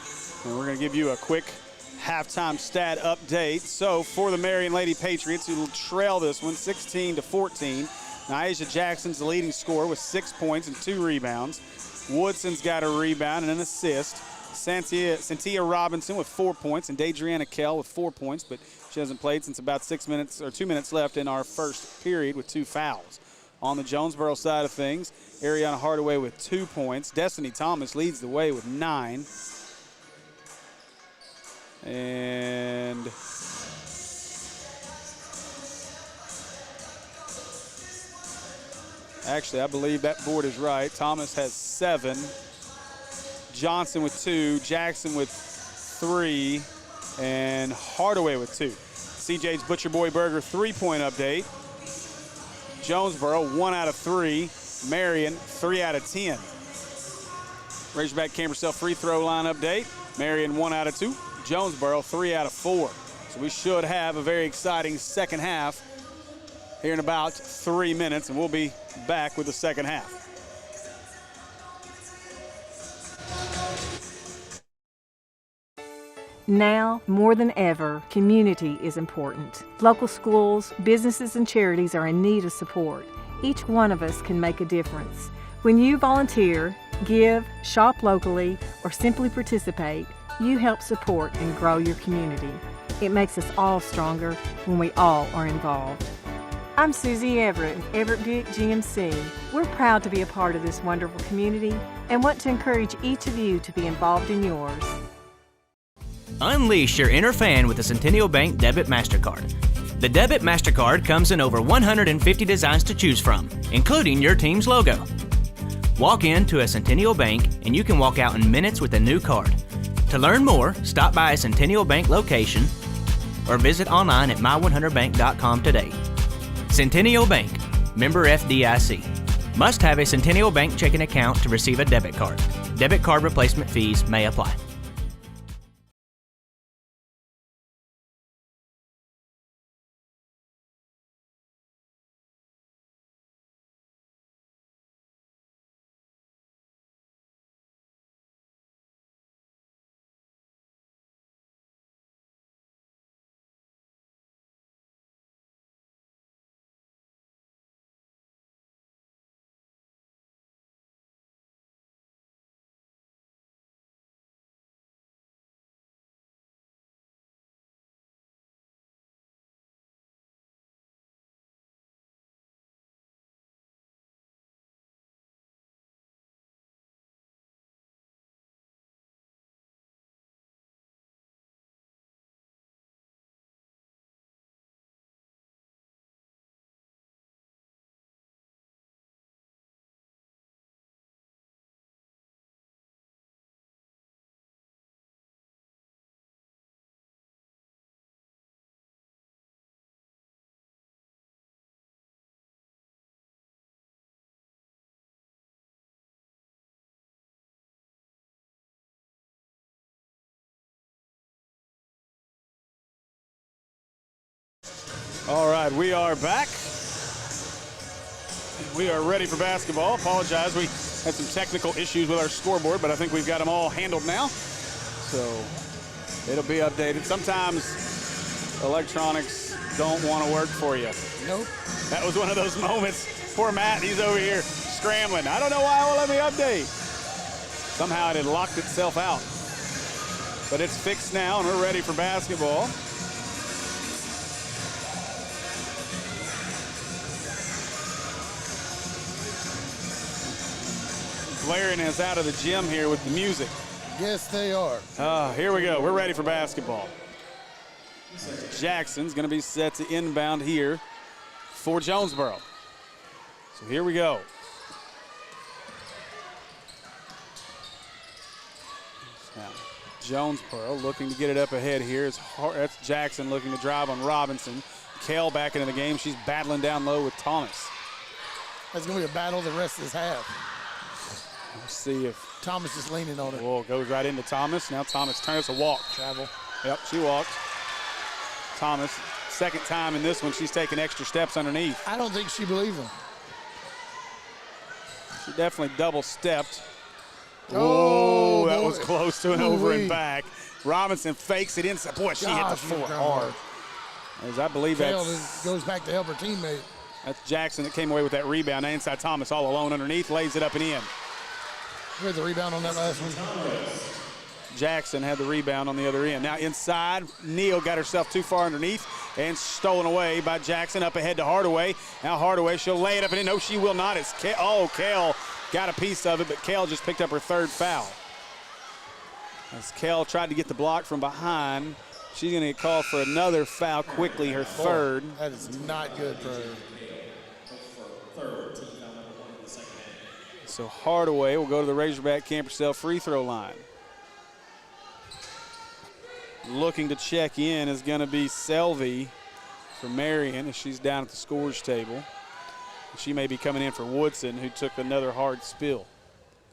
And we're going to give you a quick halftime stat update. So for the Marion Lady Patriots, who will trail this one 16-14, Nyasha Jackson's the leading scorer with 6 points and 2 rebounds. Woodson's got a rebound and an assist. Cynthia Robinson with 4 points, and Deidreana Kell with 4 points, but she hasn't played since about 6 minutes or 2 minutes left in our first period with 2 fouls. On the Jonesboro side of things, Ariana Hardaway with 2 points. Destiny Thomas leads the way with 9. And actually, I believe that board is right. Thomas has 7. Johnson with 2. Jackson with 3. And Hardaway with 2. CJ's Butcher Boy Burger 3-point update. Jonesboro, 1 out of 3. Marion, 3 out of 10. Razorback Cambersell free throw line update. Marion, 1 out of 2. Jonesboro, 3 out of 4. So we should have a very exciting second half here in about 3 minutes, and we'll be back with the second half. Now, more than ever, community is important. Local schools, businesses, and charities are in need of support. Each one of us can make a difference. When you volunteer, give, shop locally, or simply participate, you help support and grow your community. It makes us all stronger when we all are involved. I'm Susie Everett, Everett Buick GMC. We're proud to be a part of this wonderful community and want to encourage each of you to be involved in yours. Unleash your inner fan with the Centennial Bank Debit MasterCard. The Debit MasterCard comes in over 150 designs to choose from, including your team's logo. Walk into a Centennial Bank and you can walk out in minutes with a new card. To learn more, stop by a Centennial Bank location or visit online at my100bank.com today. Centennial Bank, member FDIC. Must have a Centennial Bank checking account to receive a debit card. Debit card replacement fees may apply. All right, we are back. We are ready for basketball. Apologize, we had some technical issues with our scoreboard, but I think we've got them all handled now. So it'll be updated. Sometimes electronics don't want to work for you. Nope. That was one of those moments. Poor Matt, he's over here scrambling. I don't know why it won't let me update. Somehow it had locked itself out. But it's fixed now, and we're ready for basketball. Blaring is out of the gym here with the music. Yes, they are. Here we go. We're ready for basketball. Jackson's going to be set to inbound here for Jonesboro. So here we go. Now, Jonesboro looking to get it up ahead here. That's Jackson looking to drive on Robinson. Kell back into the game. She's battling down low with Thomas. That's going to be a battle the rest of this half. Let's see if Thomas is leaning on her. Whoa, goes right into Thomas. Now Thomas turns a walk. Travel. Yep, she walked. Thomas, second time in this one, she's taking extra steps underneath. I don't think she believes him. She definitely double-stepped. Oh, that boy. was close to an over and back. Robinson fakes it inside. Boy, she hit the floor hard. As I believe Kell that goes back to help her teammate. That's Jackson that came away with that rebound. Now inside Thomas all alone underneath, lays it up and in. Who had the rebound on that last one? Jackson had the rebound on the other end. Now inside, Neal got herself too far underneath and stolen away by Jackson. Up ahead to Hardaway. Now Hardaway, she'll lay it up and in. No, she will not. It's Kale got a piece of it, but Kale just picked up her third foul. As Kale tried to get the block from behind, she's going to get called for another foul quickly, her third. That is not good for her. So Hardaway will go to the Razorback Camp Purcell free throw line. Looking to check in is going to be Selvey for Marion as she's down at the scores table. She may be coming in for Woodson, who took another hard spill.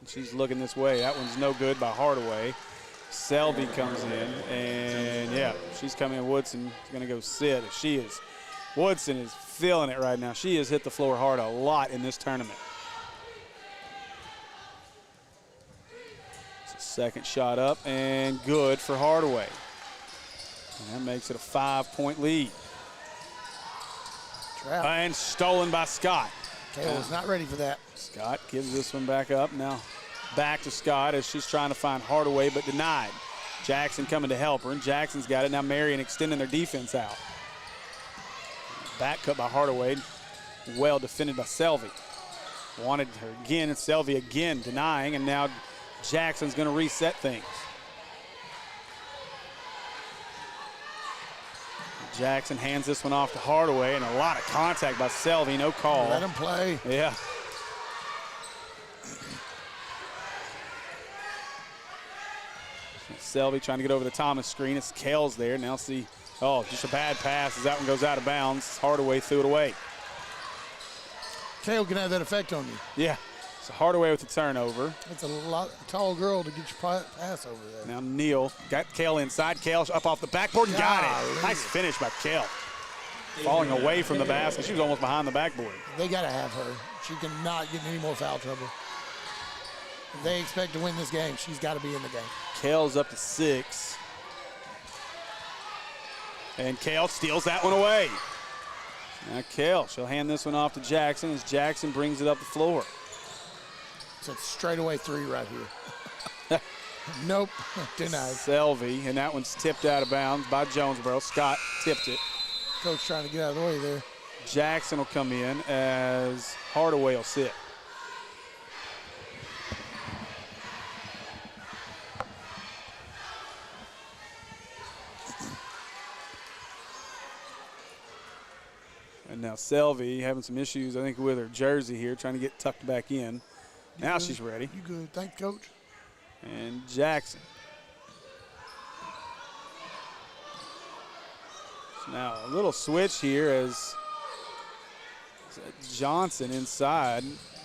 And she's looking this way. That one's no good by Hardaway. Selvey comes in, and yeah, she's coming in. Woodson is going to go sit. She is. Woodson is feeling it right now. She has hit the floor hard a lot in this tournament. Second shot up and good for Hardaway. And that makes it a 5-point lead. Trap. And stolen by Scott. Kale was not ready for that. Scott gives this one back up. Now back to Scott as she's trying to find Hardaway but denied. Jackson coming to help her, and Jackson's got it. Now Marion extending their defense out. Back cut by Hardaway. Well defended by Selvey. Wanted her again, and Selvey again denying, and now Jackson's going to reset things. Jackson hands this one off to Hardaway, and a lot of contact by Selvey, no call. Let him play. Yeah. Selvey trying to get over the Thomas screen. It's Kale's there. Now see, just a bad pass as that one goes out of bounds. Hardaway threw it away. Kale can have that effect on you. Yeah. So Hardaway with the turnover. It's a tall girl to get your pass over there. Now Neal got Kale inside. Kale up off the backboard and got it. Nice finish by Kale. Falling away from the basket. She was almost behind the backboard. They got to have her. She cannot get in any more foul trouble. If they expect to win this game, she's got to be in the game. Kale's up to 6. And Kale steals that one away. Now Kale, she'll hand this one off to Jackson as Jackson brings it up the floor. It's a straightaway 3 right here. Nope, denied. Selvey, and that one's tipped out of bounds by Jonesboro. Scott tipped it. Coach trying to get out of the way there. Jackson will come in as Hardaway will sit. And now Selvey having some issues, I think, with her jersey here, trying to get tucked back in. Now she's ready. You good. Thank you, Coach. And Jackson. So now a little switch here as Johnson inside.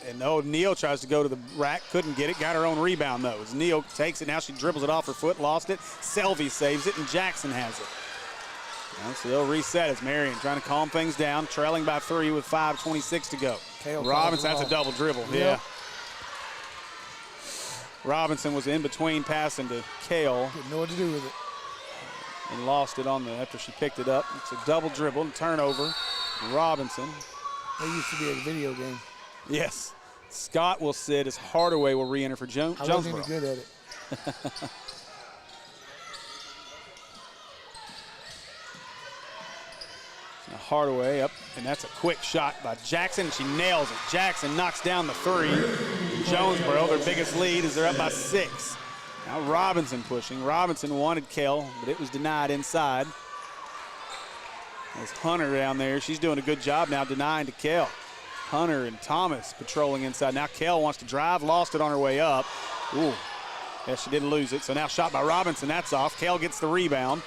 And Neal tries to go to the rack, couldn't get it, got her own rebound though. As Neal takes it, now she dribbles it off her foot, lost it. Selvey saves it, and Jackson has it. Now, so they'll reset as Marion trying to calm things down, trailing by 3 with 5:26 to go. Kale Robinson, that's a double dribble. Yep. Yeah. Robinson was in between passing to Kale. Didn't know what to do with it. And lost it after she picked it up. It's a double dribble and turnover. Robinson. That used to be a video game. Yes. Scott will sit as Hardaway will re-enter for Jonesboro. I wasn't any good at it. Now Hardaway up, and that's a quick shot by Jackson. She nails it. Jackson knocks down the 3. Jonesboro, their biggest lead, as they're up by 6. Now Robinson pushing. Robinson wanted Kale, but it was denied inside. There's Hunter down there. She's doing a good job now denying to Kale. Hunter and Thomas patrolling inside. Now Kale wants to drive, lost it on her way up. Ooh, yeah, she didn't lose it. So now shot by Robinson, that's off. Kale gets the rebound.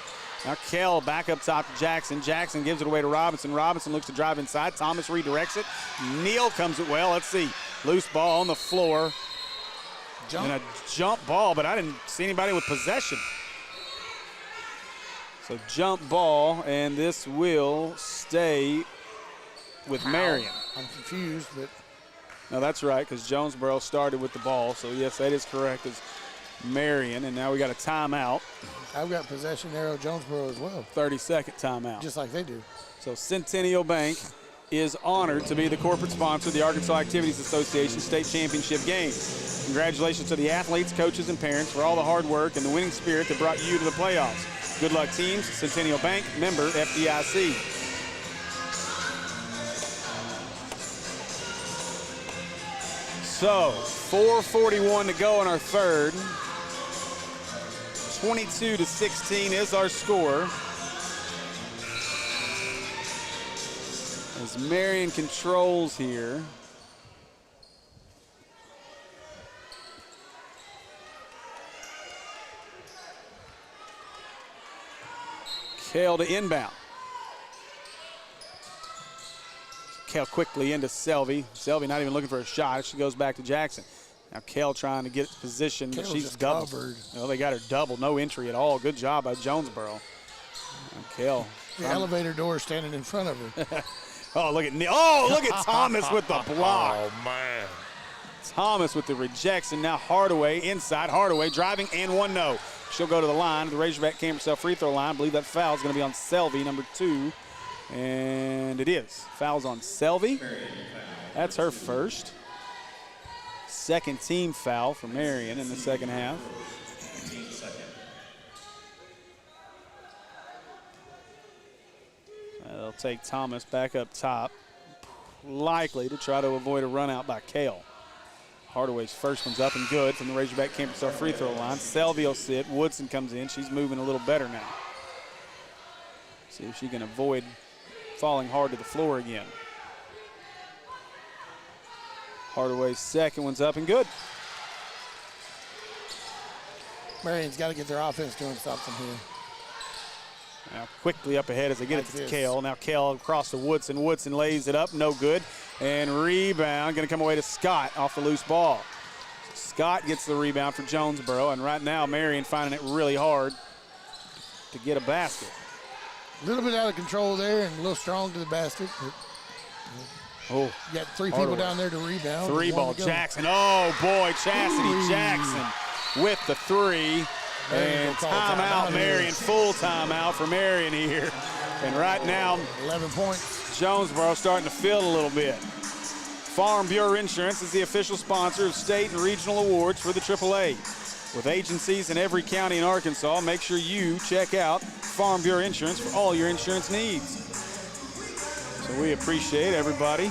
Now Kale back up top to Jackson. Jackson gives it away to Robinson. Robinson looks to drive inside. Thomas redirects it. Neal comes it well. Let's see. Loose ball on the floor. And a jump ball, but I didn't see anybody with possession. So jump ball, and this will stay with Marion. I'm confused, but. No, that's right, because Jonesboro started with the ball. So, yes, that is correct. It's Marion, and now we got a timeout. I've got possession there of Jonesboro as well. 30-second timeout. Just like they do. So Centennial Bank is honored to be the corporate sponsor of the Arkansas Activities Association State Championship Games. Congratulations to the athletes, coaches, and parents for all the hard work and the winning spirit that brought you to the playoffs. Good luck, teams. Centennial Bank, member FDIC. So, 4:41 to go in our third. 22-16 is our score. As Marion controls here. Kale to inbound. Kale quickly into Selvey. Selvey not even looking for a shot. She goes back to Jackson. Now Kale trying to get position, but she's doubled. Well, they got her double, no entry at all. Good job by Jonesboro. And Kale. The elevator door standing in front of her. Look at Thomas with the block. Oh, man. Thomas with the rejection. Now Hardaway inside. Hardaway driving and one no. She'll go to the line. The Razorback came herself free throw line. I believe that foul is going to be on Selvey, number 2. And it is. Foul's on Selvey. That's her first. Second team foul for Marion in the second half. They'll take Thomas back up top, likely to try to avoid a run out by Kale. Hardaway's first one's up and good from the Razorback campus free throw line. Selvey will sit. Woodson comes in. She's moving a little better now. See if she can avoid falling hard to the floor again. Hardaway's second one's up and good. Marion's got to get their offense doing something here. Now quickly up ahead as they get it to Kale. Now Kale across to Woodson. Woodson lays it up, no good. And rebound, going to come away to Scott off the loose ball. Scott gets the rebound for Jonesboro, and right now Marion finding it really hard to get a basket. A little bit out of control there and a little strong to the basket. You got 3 people down there to rebound. 3 ball, Jackson. Oh boy, Chastity Jackson with the 3. And timeout, Marion, full timeout for Marion here. And right now, 11 points. Jonesboro starting to feel a little bit. Farm Bureau Insurance is the official sponsor of state and regional awards for the AAA. With agencies in every county in Arkansas, make sure you check out Farm Bureau Insurance for all your insurance needs. So we appreciate everybody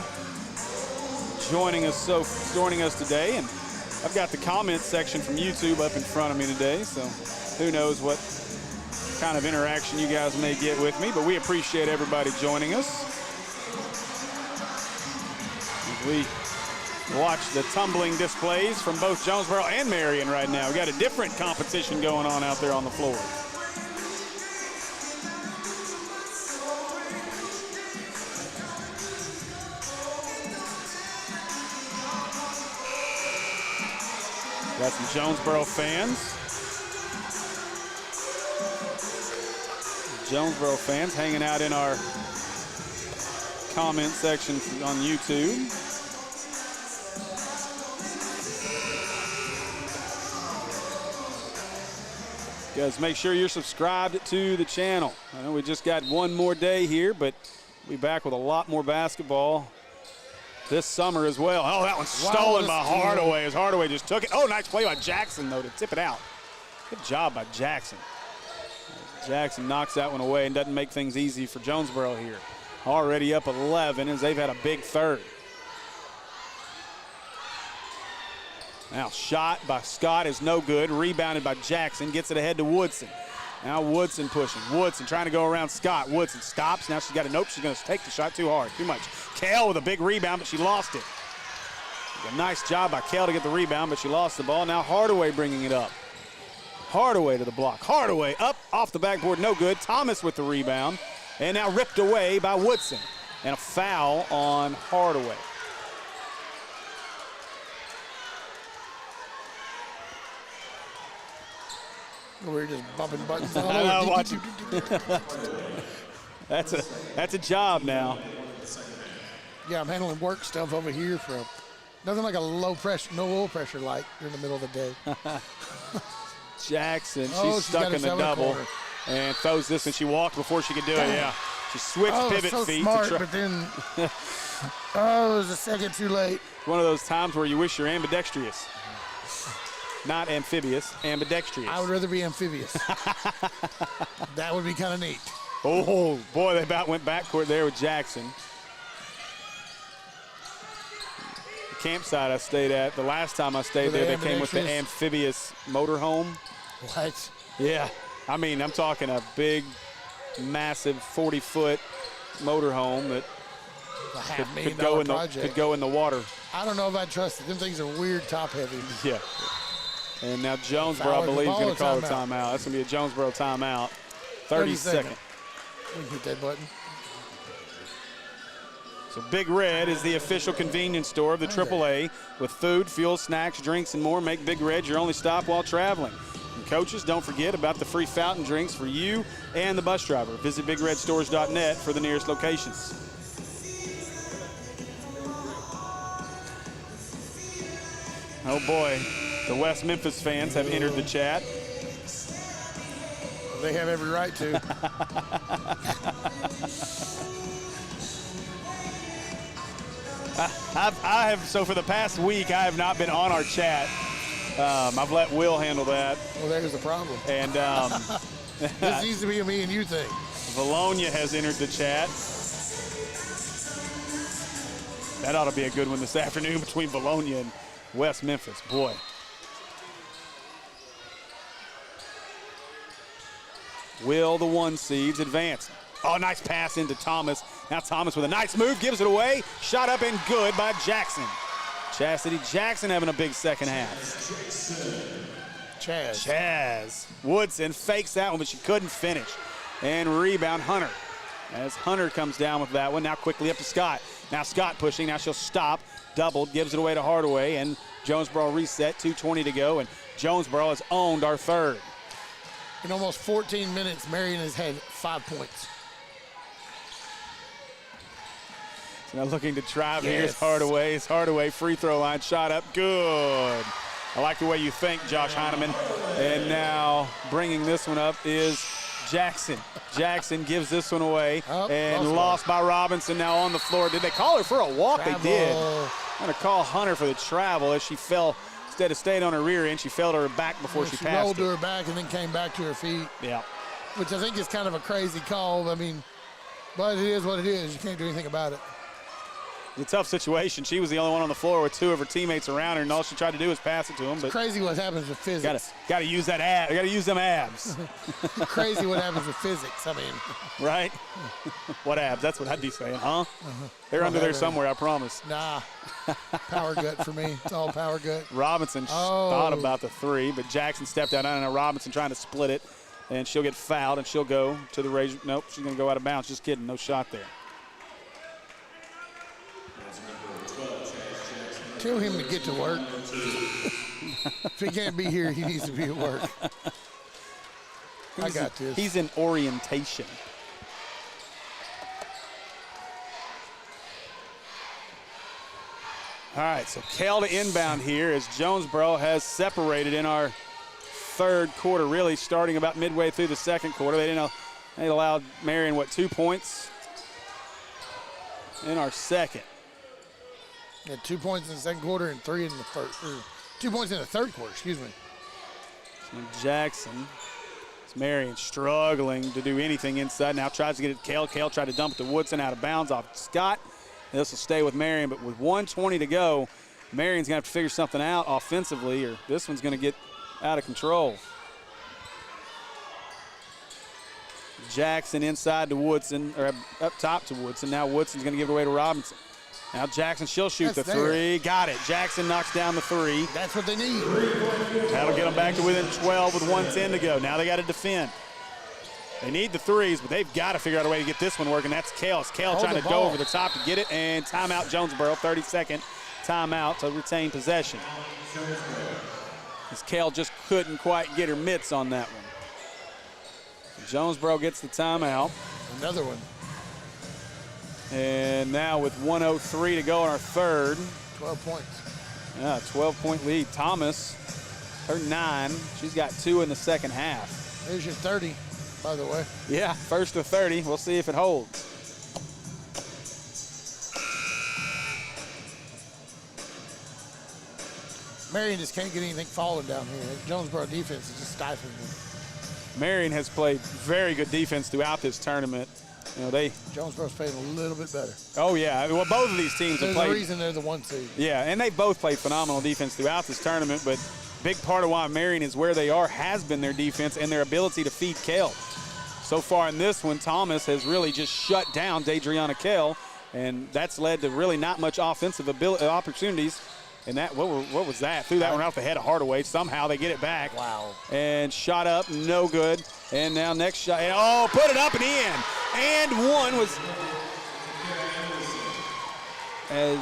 joining us today. And I've got the comment section from YouTube up in front of me today, so who knows what kind of interaction you guys may get with me, but we appreciate everybody joining us as we watch the tumbling displays from both Jonesboro and Marion right now. We got a different competition going on out there on the floor. Got some Jonesboro fans. Jonesboro fans hanging out in our comment section on YouTube. Guys, make sure you're subscribed to the channel. I know we just got one more day here, but we'll be back with a lot more basketball this summer as well. Oh, that one's stolen by Hardaway as Hardaway just took it. Oh, nice play by Jackson, though, to tip it out. Good job by Jackson. Jackson knocks that one away and doesn't make things easy for Jonesboro here. Already up 11 as they've had a big third. Now shot by Scott is no good. Rebounded by Jackson. Gets it ahead to Woodson. Now Woodson pushing. Woodson trying to go around Scott. Woodson stops. Now she's got a nope. She's going to take the shot too hard. Too much. Kale with a big rebound, but she lost it. A nice job by Kale to get the rebound, but she lost the ball. Now Hardaway bringing it up. Hardaway to the block. Hardaway up off the backboard. No good. Thomas with the rebound. And now ripped away by Woodson. And a foul on Hardaway. We're just bumping buttons all I know, over. That's a job now. Yeah, I'm handling work stuff over here for nothing like a low pressure, no oil pressure light during the middle of the day. Jackson, she's stuck in the double and throws this, and she walked before she could do it. Yeah, She switched pivot so feet. Smart, but then, it was a second too late. One of those times where you wish you're ambidextrous. Not amphibious, ambidextrous. I would rather be amphibious. That would be kind of neat. Oh, boy, they about went backcourt there with Jackson. The campsite I stayed at, the last time I stayed there, they came with the amphibious motorhome. What? Yeah. I mean, I'm talking a big, massive 40-foot motorhome that could go in the water. I don't know if I trust it. Them things are weird top heavy. Yeah. And now Jonesboro, I believe, is going to call a timeout. That's going to be a Jonesboro timeout. 30-second. We can hit that button. So Big Red is the official convenience store of the AAA with food, fuel, snacks, drinks, and more. Make Big Red your only stop while traveling. And coaches, don't forget about the free fountain drinks for you and the bus driver. Visit BigRedStores.net for the nearest locations. Oh boy, the West Memphis fans have entered the chat. They have every right to. So for the past week, I have not been on our chat. I've let Will handle that. Well, there's the problem. And this needs to be a me and you thing. Valonia has entered the chat. That ought to be a good one this afternoon between Valonia and West Memphis. Boy. Will the 1 seeds advance? Oh, nice pass into Thomas. Now Thomas with a nice move, gives it away. Shot up and good by Jackson. Chastity Jackson having a big second half. Chaz Woodson fakes that one, but she couldn't finish. And rebound Hunter. As Hunter comes down with that one, now quickly up to Scott. Now Scott pushing, now she'll stop. Doubled, gives it away to Hardaway, and Jonesboro reset, 2:20 to go, and Jonesboro has owned our third. In almost 14 minutes, Marion has had 5 points. So now looking to drive. Here's Hardaway. It's Hardaway, free throw line, shot up, good. I like the way you think, Josh Heineman. And now bringing this one up is Jackson. Jackson gives this one away and lost by Robinson. Now on the floor. Did they call her for a walk? Travel. They did. I'm going to call Hunter for the travel as she fell. Instead of staying on her rear end, she fell to her back before she passed. She rolled to her back and then came back to her feet. Yeah. Which I think is kind of a crazy call. I mean, but it is what it is. You can't do anything about it. It's a tough situation. She was the only one on the floor with 2 of her teammates around her, and all she tried to do was pass it to him. But it's crazy what happens with physics. Got to use that ab. Got to use them abs. Crazy what happens with physics. I mean, right? What abs? That's what I'd be saying, huh? They're under there somewhere, I promise. Nah, power gut for me. It's all power gut. Robinson thought about the 3, but Jackson stepped out. I don't know. Robinson trying to split it, and she'll get fouled, and she'll go to the raise. Nope, she's going to go out of bounds. Just kidding. No shot there. Tell him to get to work. If he can't be here, he needs to be at work. I got this. He's in orientation. All right, so Kell to inbound here as Jonesboro has separated in our third quarter, really starting about midway through the second quarter. They allowed Marion, 2 points in our second. Yeah, 2 points in the second quarter and 3 in the first. 2 points in the third quarter, excuse me. So Jackson. It's Marion struggling to do anything inside. Now tries to get it to Kell. Kell tried to dump it to Woodson out of bounds off Scott. This will stay with Marion, but with 1:20 to go, Marion's going to have to figure something out offensively, or this one's going to get out of control. Jackson inside to Woodson, or up top to Woodson. Now Woodson's going to give it away to Robinson. Now Jackson, she'll shoot the 3. Got it. Jackson knocks down the 3. That's what they need. That'll get them back to within 12 with 1:10 to go. Now they got to defend. They need the 3s, but they've got to figure out a way to get this one working. That's Kell. Kell trying to go over the top to get it, and timeout Jonesboro, 30-second timeout to retain possession. As Kell just couldn't quite get her mitts on that one. Jonesboro gets the timeout. Another one. And now with 1:03 to go in our third. 12 points. Yeah, 12-point lead. Thomas, her 9. She's got 2 in the second half. There's your 30. by the way. Yeah, first to 30. We'll see if it holds. Marion just can't get anything falling down here. Jonesboro defense is just stifling them. Marion has played very good defense throughout this tournament. You know, Jonesboro's playing a little bit better. Oh, yeah. Well, both of these teams have played. There's a reason they're the 1 seed. Yeah, and they've both played phenomenal defense throughout this tournament, but big part of why Marion is where they are has been their defense and their ability to feed Kell. So far in this one, Thomas has really just shut down Dadriana Kell, and that's led to really not much offensive opportunities. And that, what was that? Threw that one off the head of Hardaway. Somehow they get it back. Wow. And shot up, no good. And now next shot, and oh, put it up and in. And one was, as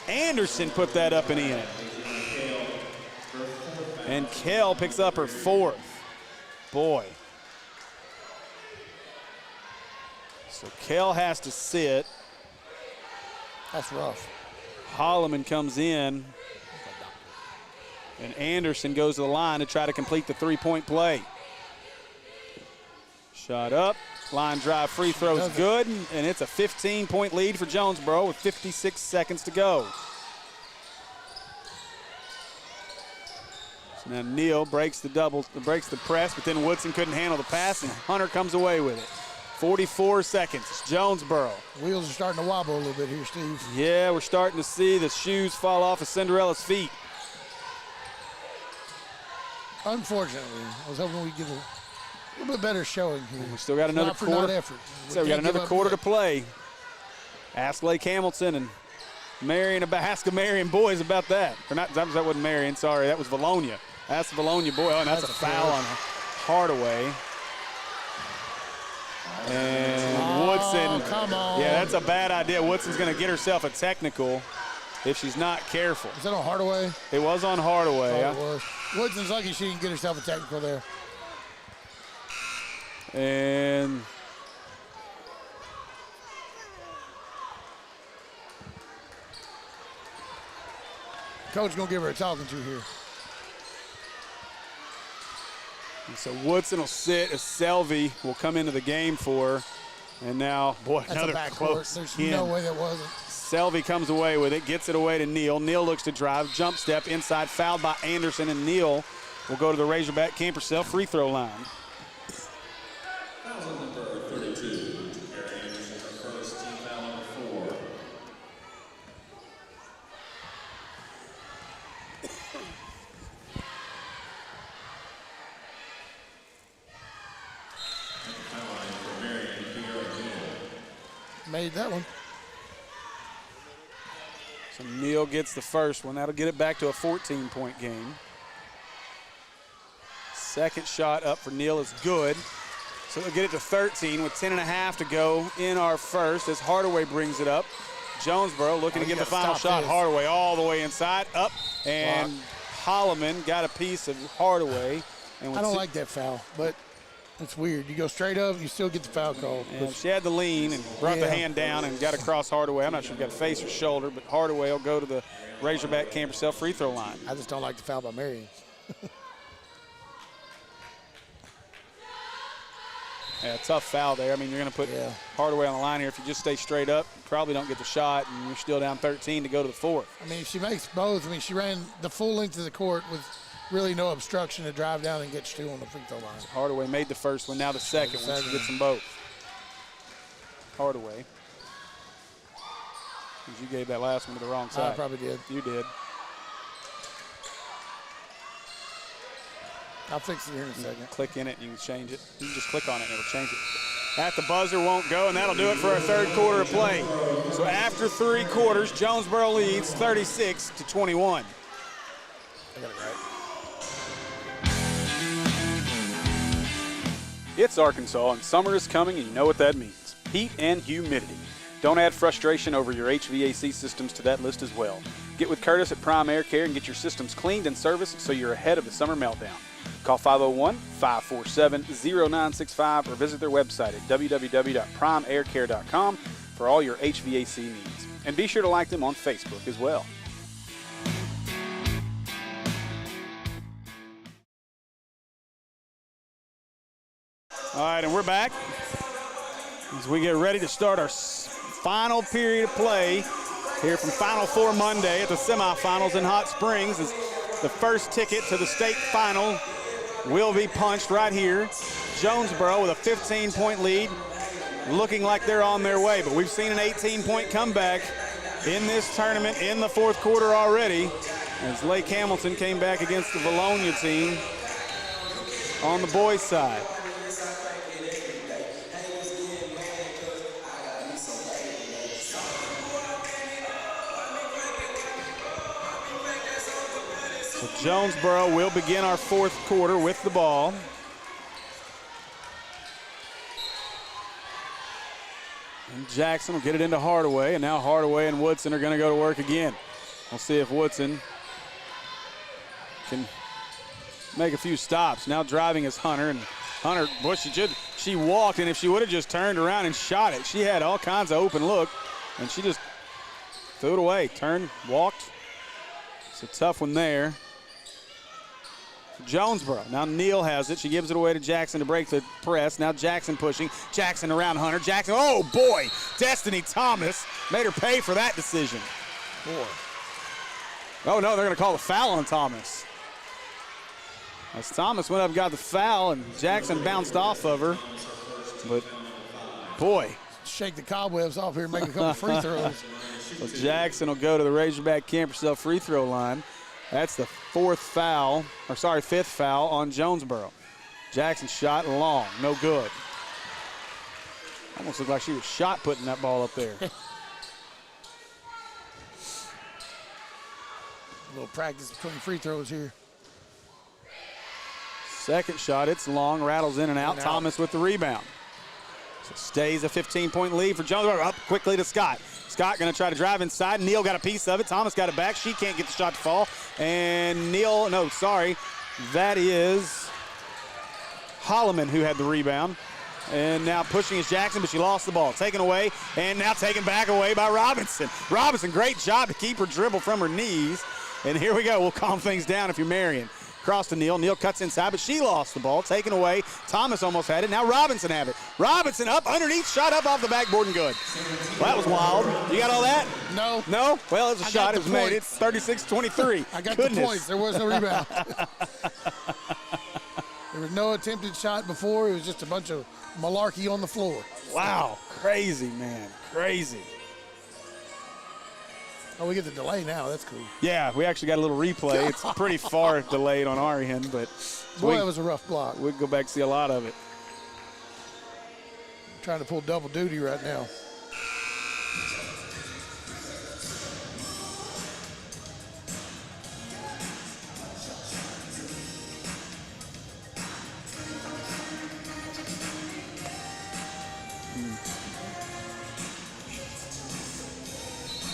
Anderson put that up and in. And Kell picks up her 4th. Boy. So Kell has to sit. That's rough. Holloman comes in, and Anderson goes to the line to try to complete the 3-point play. Shot up, line drive, free throws good, and it's a 15-point lead for Jonesboro with 56 seconds to go. So now Neal breaks the press, but then Woodson couldn't handle the pass, and Hunter comes away with it. 44 seconds, Jonesboro. Wheels are starting to wobble a little bit here, Steve. Yeah, we're starting to see the shoes fall off of Cinderella's feet. Unfortunately, I was hoping we'd get a little bit better showing here. We still got another quarter. Not effort. So we got another quarter to play. Ask Lake Hamilton and Marion about, ask the Marion boys about that. Or not, that wasn't Marion, sorry, that was Valonia. Ask the Valonia boy. Oh, and that's a foul on Hardaway. And Woodson, come on. Yeah, that's a bad idea. Woodson's going to get herself a technical if she's not careful. Is that on Hardaway? It was on Hardaway. Oh, it was. Woodson's lucky she didn't get herself a technical there. And coach going to give her a talking to here. And so Woodson will sit as Selvey will come into the game for her. And now, boy, That's another a backcourt. close. There's in. no way that wasn't. Selvey comes away with it, gets it away to Neal. Neal looks to drive, jump step inside, fouled by Anderson, and Neal will go to the Razorback camp herself free throw line. Made that one. So Neal gets the first one. That'll get it back to a 14-point game. Second shot up for Neal is good. So they'll get it to 13 with 10.5 to go in our first as Hardaway brings it up. Jonesboro looking to get the final shot. Hardaway all the way inside, up, and Holloman got a piece of Hardaway. And I don't like that foul, but it's weird. You go straight up, you still get the foul call. And she had the lean and brought the hand down and got across Hardaway. I'm not sure if he got a face or shoulder, but Hardaway will go to the Razorback camp herself free throw line. I just don't like the foul by Marion. Yeah, tough foul there. I mean, you're going to put Hardaway on the line here. If you just stay straight up, you probably don't get the shot, and you're still down 13 to go to the fourth. I mean, if she makes both, I mean, she ran the full length of the court with really no obstruction to drive down and get two on the free throw line. Hardaway made the first one, now the second one. She gets them both. Hardaway. You gave that last one to the wrong side. I probably did. You did. I'll fix it here in a second. Click in it and you can change it. You can just click on it and it'll change it. At the buzzer won't go, and that'll do it for our third quarter of play. So after 3 quarters, Jonesboro leads 36-21. I got it right. It's Arkansas, and summer is coming, and you know what that means. Heat and humidity. Don't add frustration over your HVAC systems to that list as well. Get with Curtis at Prime Air Care and get your systems cleaned and serviced so you're ahead of the summer meltdown. Call 501-547-0965 or visit their website at www.primeaircare.com for all your HVAC needs. And be sure to like them on Facebook as well. All right, and we're back as we get ready to start our final period of play here from Final Four Monday at the semifinals in Hot Springs. As the first ticket to the state final will be punched right here. Jonesboro with a 15-point lead, looking like they're on their way, but we've seen an 18-point comeback in this tournament in the fourth quarter already, as Lake Hamilton came back against the Valonia team on the boys' side. So Jonesboro will begin our fourth quarter with the ball. And Jackson will get it into Hardaway, and now Hardaway and Woodson are going to go to work again. We'll see if Woodson can make a few stops. Now driving is Hunter, and Hunter, boy, she walked, and if she would have just turned around and shot it, she had all kinds of open look, and she just threw it away. Turned, walked. It's a tough one there. Jonesboro, now Neal has it. She gives it away to Jackson to break the press. Now Jackson pushing. Jackson around Hunter. Jackson, oh boy, Destiny Thomas made her pay for that decision. Boy. Oh no, they're gonna call a foul on Thomas. As Thomas went up and got the foul, and Jackson bounced off of her. But boy. Shake the cobwebs off here and make a couple free throws. So Jackson will go to the Razorback Camp Yourself free throw line. That's the fifth foul on Jonesboro. Jackson shot long, no good. Almost looked like she was shot putting that ball up there. A little practice between free throws here. Second shot, it's long, rattles in and out. Thomas with the rebound. So stays a 15-point lead for Jonesboro. Up quickly to Scott. Scott going to try to drive inside. Neal got a piece of it. Thomas got it back. She can't get the shot to fall. And Neal, no, sorry. That is Holloman who had the rebound. And now pushing is Jackson, but she lost the ball. Taken away, and now taken back away by Robinson. Robinson, great job to keep her dribble from her knees. And here we go. We'll calm things down if you're Marion. Cross to Neal. Neal cuts inside, but she lost the ball. Taken away. Thomas almost had it. Now Robinson have it. Robinson up underneath, shot up off the backboard and good. Well, that was wild. You got all that? No. No? Well, it was a shot. It was made. It's 36-23. I got the points. There was no rebound. There was no attempted shot before. It was just a bunch of malarkey on the floor. Wow. Crazy, man. Crazy. Oh, we get the delay now. That's cool. Yeah, we actually got a little replay. It's pretty far delayed on our end, but boy, that was a rough block. We can go back and see a lot of it. I'm trying to pull double duty right now.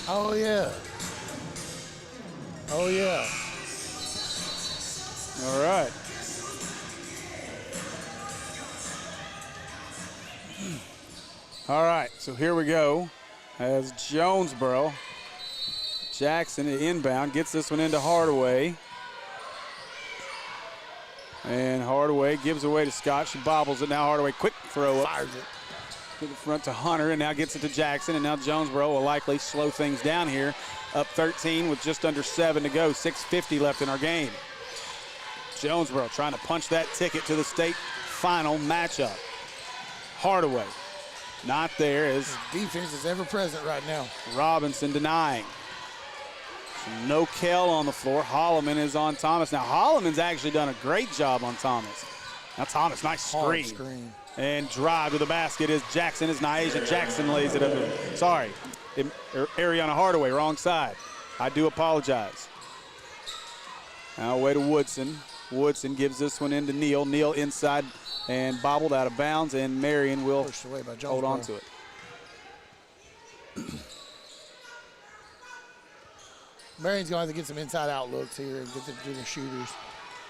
Oh, yeah. Oh, yeah. All right. All right, so here we go as Jonesboro. Jackson inbound, gets this one into Hardaway. And Hardaway gives away to Scott. She bobbles it. Now Hardaway, quick throw up. Fires it. To the front to Hunter, and now gets it to Jackson, and now Jonesboro will likely slow things down here. Up 13 with just under 7 to go. 6:50 left in our game. Jonesboro trying to punch that ticket to the state final matchup. Hardaway not there as defense is ever present right now. Robinson denying. So no Kell on the floor. Holloman is on Thomas. Now Holloman's actually done a great job on Thomas. Now Thomas, nice screen. And drive to the basket is Jackson, is Nyasha Jackson lays it under. Sorry, Ariana Hardaway, wrong side. I do apologize. Now away to Woodson. Woodson gives this one into Neal. Neal inside and bobbled out of bounds, and Marion will hold on to it. Marion's going to have to get some inside out looks here and get them to the shooters.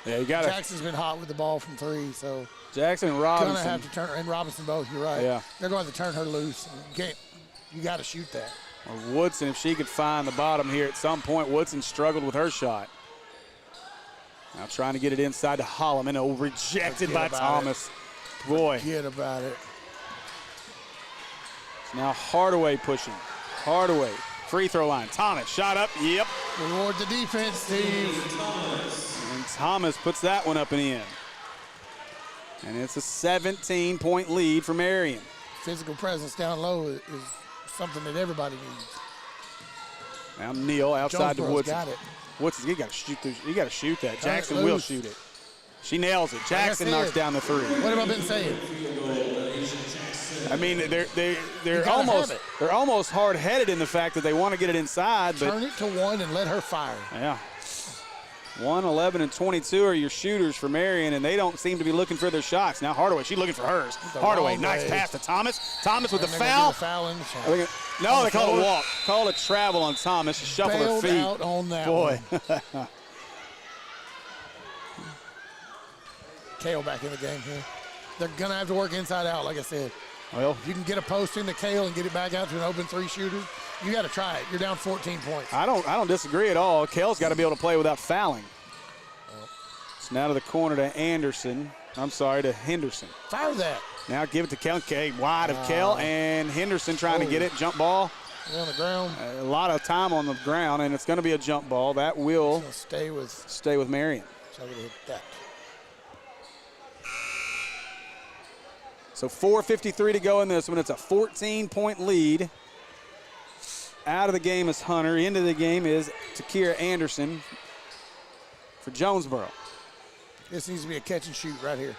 Yeah, you got it. Jackson's been hot with the ball from three, so Jackson and Robinson. Gonna have to turn, and Robinson both. You're right. Yeah, they're going to turn her loose. You got to shoot that. Well, Woodson, if she could find the bottom here at some point. Woodson struggled with her shot. Now trying to get it inside to Holloman. Oh, rejected by Thomas. Boy. Forget about it. Now Hardaway pushing. Hardaway, free throw line. Thomas, shot up. Yep. Reward the defense, Steve. And Thomas puts that one up and in. And it's a 17-point lead for Marion. Physical presence down low is something that everybody needs. Now Neal outside to Woodson. Got it. Woodson, you got to shoot. You got to shoot that. Jackson will loose. shoot it. She nails it. Jackson knocks down the three. What have I been saying? I mean, they're almost hard-headed in the fact that they want to get it inside. But turn it to one and let her fire. Yeah. 1, 11, and 22 are your shooters for Marion, and they don't seem to be looking for their shots. Now Hardaway, she's looking for hers. Hardaway, nice pass to Thomas. Thomas with the foul. No, they called a walk. Called a travel on Thomas. She shuffled her feet. Out on that Boy. one. Kale back in the game here. They're going to have to work inside out, like I said. Well, if you can get a post into Kale and get it back out to an open three shooter, you got to try it. You're down 14 points. I don't disagree at all. Kale's got to be able to play without fouling. It's now to the corner to Anderson. I'm sorry, to Henderson. Fire that. Now give it to Kale. Wide of Kale, and Henderson trying to get it. Jump ball. On the ground. A lot of time on the ground, and it's going to be a jump ball. That will stay with Marion. So I'm going to hit that. So 4:53 to go in this one. It's a 14-point lead. Out of the game is Hunter. Into the game is Takira Anderson for Jonesboro. This needs to be a catch and shoot right here.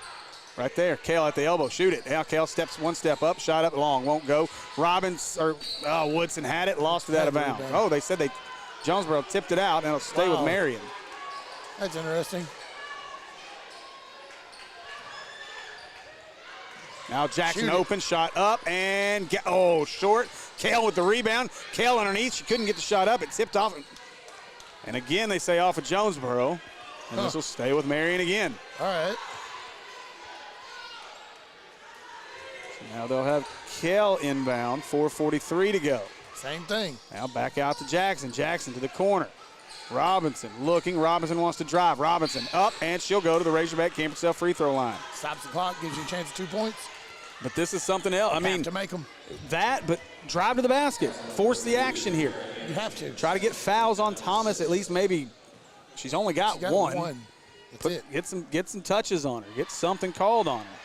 Right there. Kale at the elbow. Shoot it. Now Kale steps one step up. Shot up long. Won't go. Woodson had it. Lost it out of bounds. Oh, they said Jonesboro tipped it out, and it'll stay with Marion. That's interesting. Now Jackson open, shot up, and short. Kale with the rebound. Kale underneath. She couldn't get the shot up. It tipped off. And again, they say off of Jonesboro. And this will stay with Marion again. All right. So now they'll have Kale inbound. 4:43 to go. Same thing. Now back out to Jackson. Jackson to the corner. Robinson looking. Robinson wants to drive. Robinson up, and she'll go to the Razorback Camp herself free throw line. Stops the clock, gives you a chance of 2 points. But this is something else. I mean, to make them. But drive to the basket. Force the action here. You have to. Try to get fouls on Thomas. At least maybe she's only got one. That's it. Get some touches on her. Get something called on her.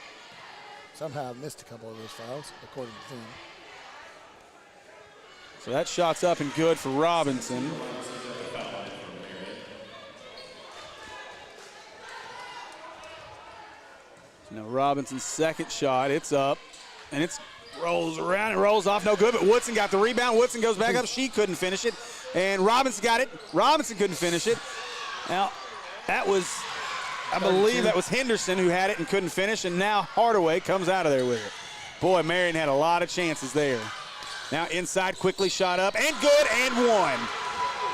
Somehow I've missed a couple of those fouls, according to them. So that shot's up and good for Robinson. Now Robinson's second shot, it's up, and it rolls around and rolls off, no good, but Woodson got the rebound. Woodson goes back up, she couldn't finish it, and Robinson got it. Robinson couldn't finish it. Now, that was, I believe that was Henderson who had it and couldn't finish, and now Hardaway comes out of there with it. Boy, Marion had a lot of chances there. Now inside, quickly shot up, and good, and one.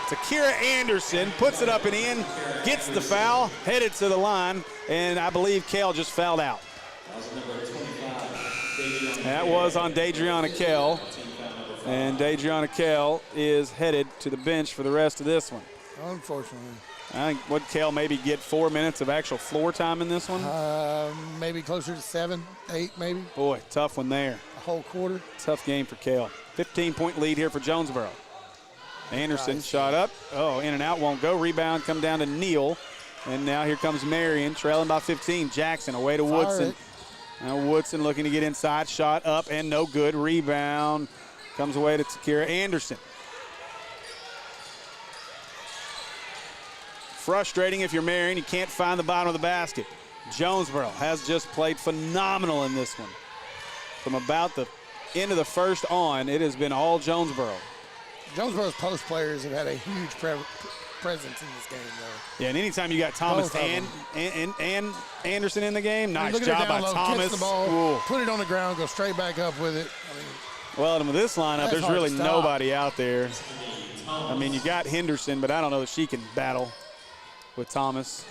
Takira Anderson puts it up and in, gets the foul, headed to the line, and I believe Kale just fouled out. That was on Dadriana Kale, and Dadriana Kale is headed to the bench for the rest of this one. Unfortunately. I think, would Kale maybe get 4 minutes of actual floor time in this one? Maybe closer to 7, 8 maybe. Boy, tough one there. A whole quarter. Tough game for Kale. 15-point lead here for Jonesboro. Anderson shot up. Oh, in and out, won't go. Rebound come down to Neal. And now here comes Marion, trailing by 15. Jackson away to Woodson. Now Woodson looking to get inside. Shot up and no good. Rebound comes away to Takira Anderson. Frustrating if you're Marion. You can't find the bottom of the basket. Jonesboro has just played phenomenal in this one. From about the end of the first on, it has been all Jonesboro. Jonesboro's post players have had a huge presence in this game, though. Yeah, and anytime you got Thomas and Anderson in the game, nice job by Thomas. Catch the ball, put it on the ground, go straight back up with it. Well, and with this lineup, there's really nobody out there. I mean, you got Henderson, but I don't know that she can battle with Thomas.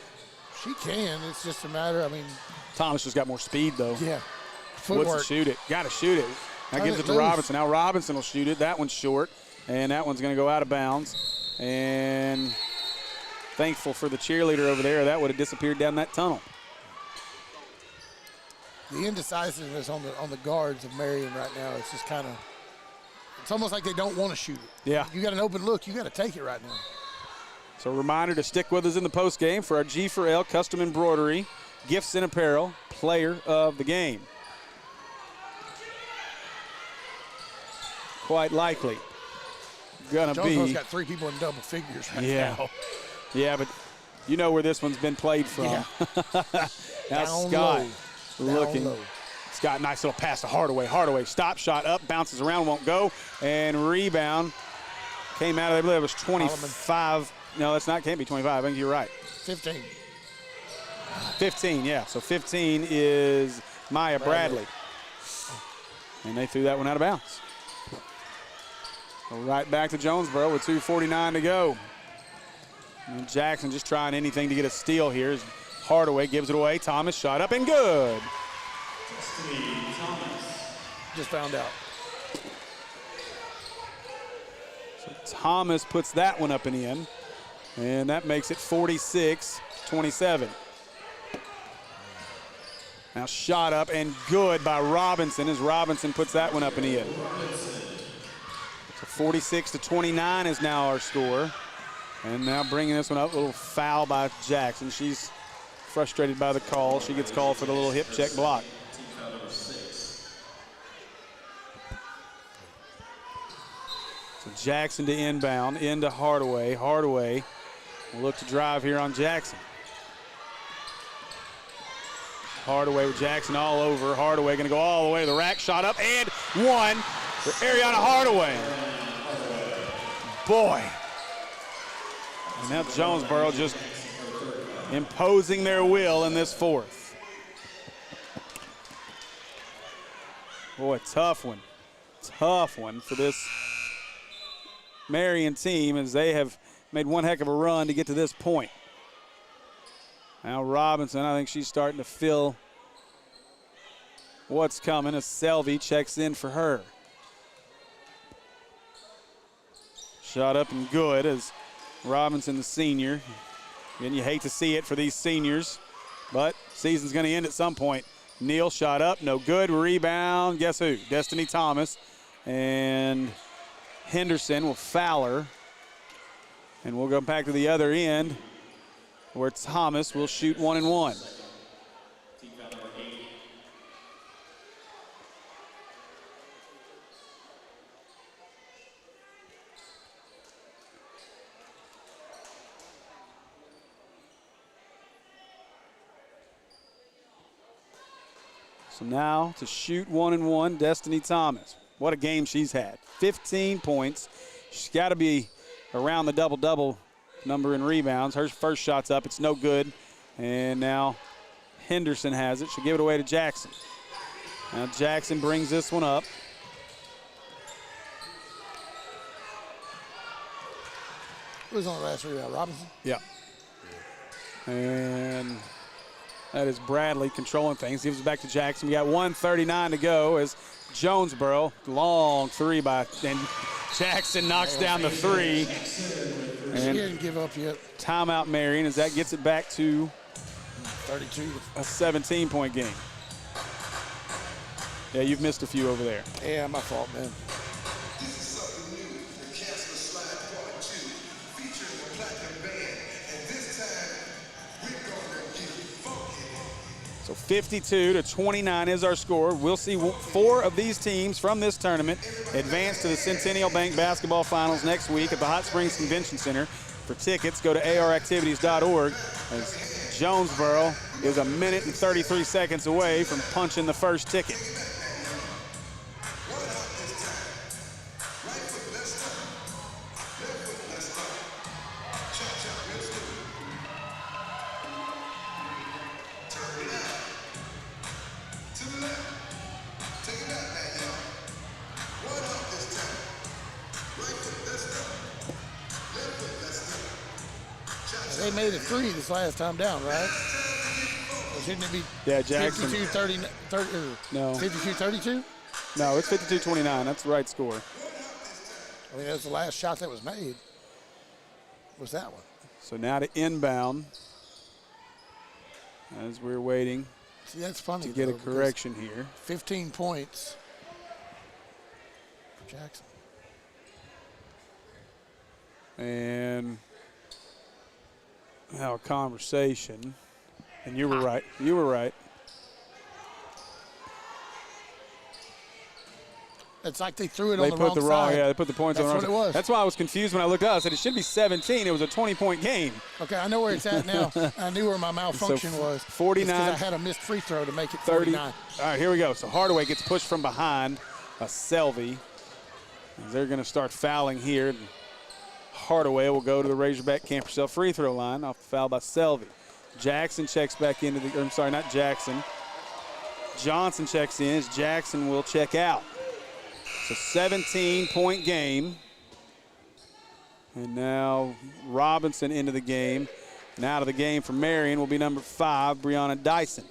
She can. It's just a matter, Thomas just got more speed, though. Yeah. Footwork. What's to shoot it? Got to shoot it. Now gives it to Robinson. Now Robinson will shoot it. That one's short. And that one's going to go out of bounds. And thankful for the cheerleader over there. That would have disappeared down that tunnel. The indecisiveness on the guards of Marion right now is just kind of, it's almost like they don't want to shoot it. Yeah. You got an open look, you got to take it right now. So a reminder to stick with us in the post game for our G4L Custom Embroidery Gifts and Apparel Player of the Game. Quite likely gonna Jonesboro's be. got 3 people in double figures right Yeah. now. Yeah, but you know where this one's been played from. Yeah. Now Down Scott low. looking. Down low. Scott, nice little pass to Hardaway. Hardaway, stop shot up, bounces around, won't go, and rebound. Came out of there, I believe it was 25. No, that's not, can't be 25. I think you're right. 15. 15, yeah. So 15 is Maya Bradley. And they threw that one out of bounds. So right back to Jonesboro with 2:49 to go. And Jackson just trying anything to get a steal here. As Hardaway gives it away. Thomas shot up and good. Just found out. So Thomas puts that one up and in. And that makes it 46-27. Now shot up and good by Robinson as Robinson puts that one up and in. So 46-29 is now our score. And now bringing this one up, a little foul by Jackson. She's frustrated by the call. She gets called for the little hip check block. So Jackson to inbound, into Hardaway. Hardaway will look to drive here on Jackson. Hardaway with Jackson all over. Hardaway going to go all the way to the rack. Shot up and one for Ariana Hardaway. Boy. And now Jonesboro just imposing their will in this fourth. Boy, tough one. Tough one for this Marion team as they have made one heck of a run to get to this point. Now Robinson, I think she's starting to feel what's coming as Selvey checks in for her. Shot up and good as Robinson, the senior. And you hate to see it for these seniors, but season's going to end at some point. Neal shot up, no good. Rebound, guess who? Destiny Thomas. And Henderson will foul her. And we'll go back to the other end where Thomas will shoot 1 and 1. So now to shoot 1 and 1, Destiny Thomas. What a game she's had. 15 points. She's got to be around the double-double number in rebounds. Her first shot's up. It's no good. And now Henderson has it. She'll give it away to Jackson. Now Jackson brings this one up. Who's on the last rebound? Robinson? Yeah. And that is Bradley controlling things. Gives it back to Jackson. We got 1:39 to go as Jonesboro, long three by, and Jackson knocks down the three. She didn't give up yet. Timeout Marion as that gets it back to 32. A 17-point game. Yeah, you've missed a few over there. Yeah, my fault, man. So 52-29 is our score. We'll see 4 of these teams from this tournament advance to the Centennial Bank Basketball Finals next week at the Hot Springs Convention Center. For tickets, go to aractivities.org as Jonesboro is 1 minute and 33 seconds away from punching the first ticket. They made it 3 this last time down, right? Or shouldn't it be Jackson. 52-30, No. 52-32? No, it's 52-29. That's the right score. I mean, that was the last shot that was made. Was that one? So now to inbound as we're waiting See, that's funny. To get a correction here. 15 points for Jackson. And now a conversation. And you were right. You were right. It's like they threw it on the wrong side. Yeah, they put the points on the wrong side. That's what it was. That's why I was confused when I looked up. I said it should be 17. It was a 20-point game. Okay, I know where it's at now. I knew where my malfunction was. 49. Because I had a missed free throw to make it 30. 49. All right, here we go. So Hardaway gets pushed from behind. Selby. They're going to start fouling here. Hardaway will go to the Razorback Camp Yourself free throw line off the foul by Selby. Jackson checks back into the, I'm sorry, not Jackson. Johnson checks in as Jackson will check out. It's a 17-point game. And now Robinson into the game. And out of the game for Marion will be number 5, Brianna Dyson.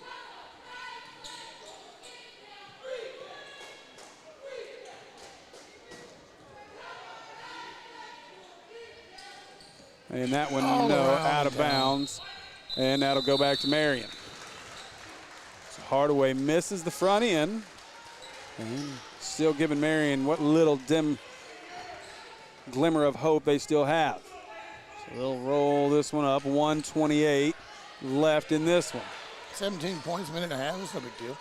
And that one, out of bounds. And that'll go back to Marion. So Hardaway misses the front end. And still giving Marion what little dim glimmer of hope they still have. So they'll roll this one up. 1:28 left in this one. 17 points, minute and a half. That's no big deal.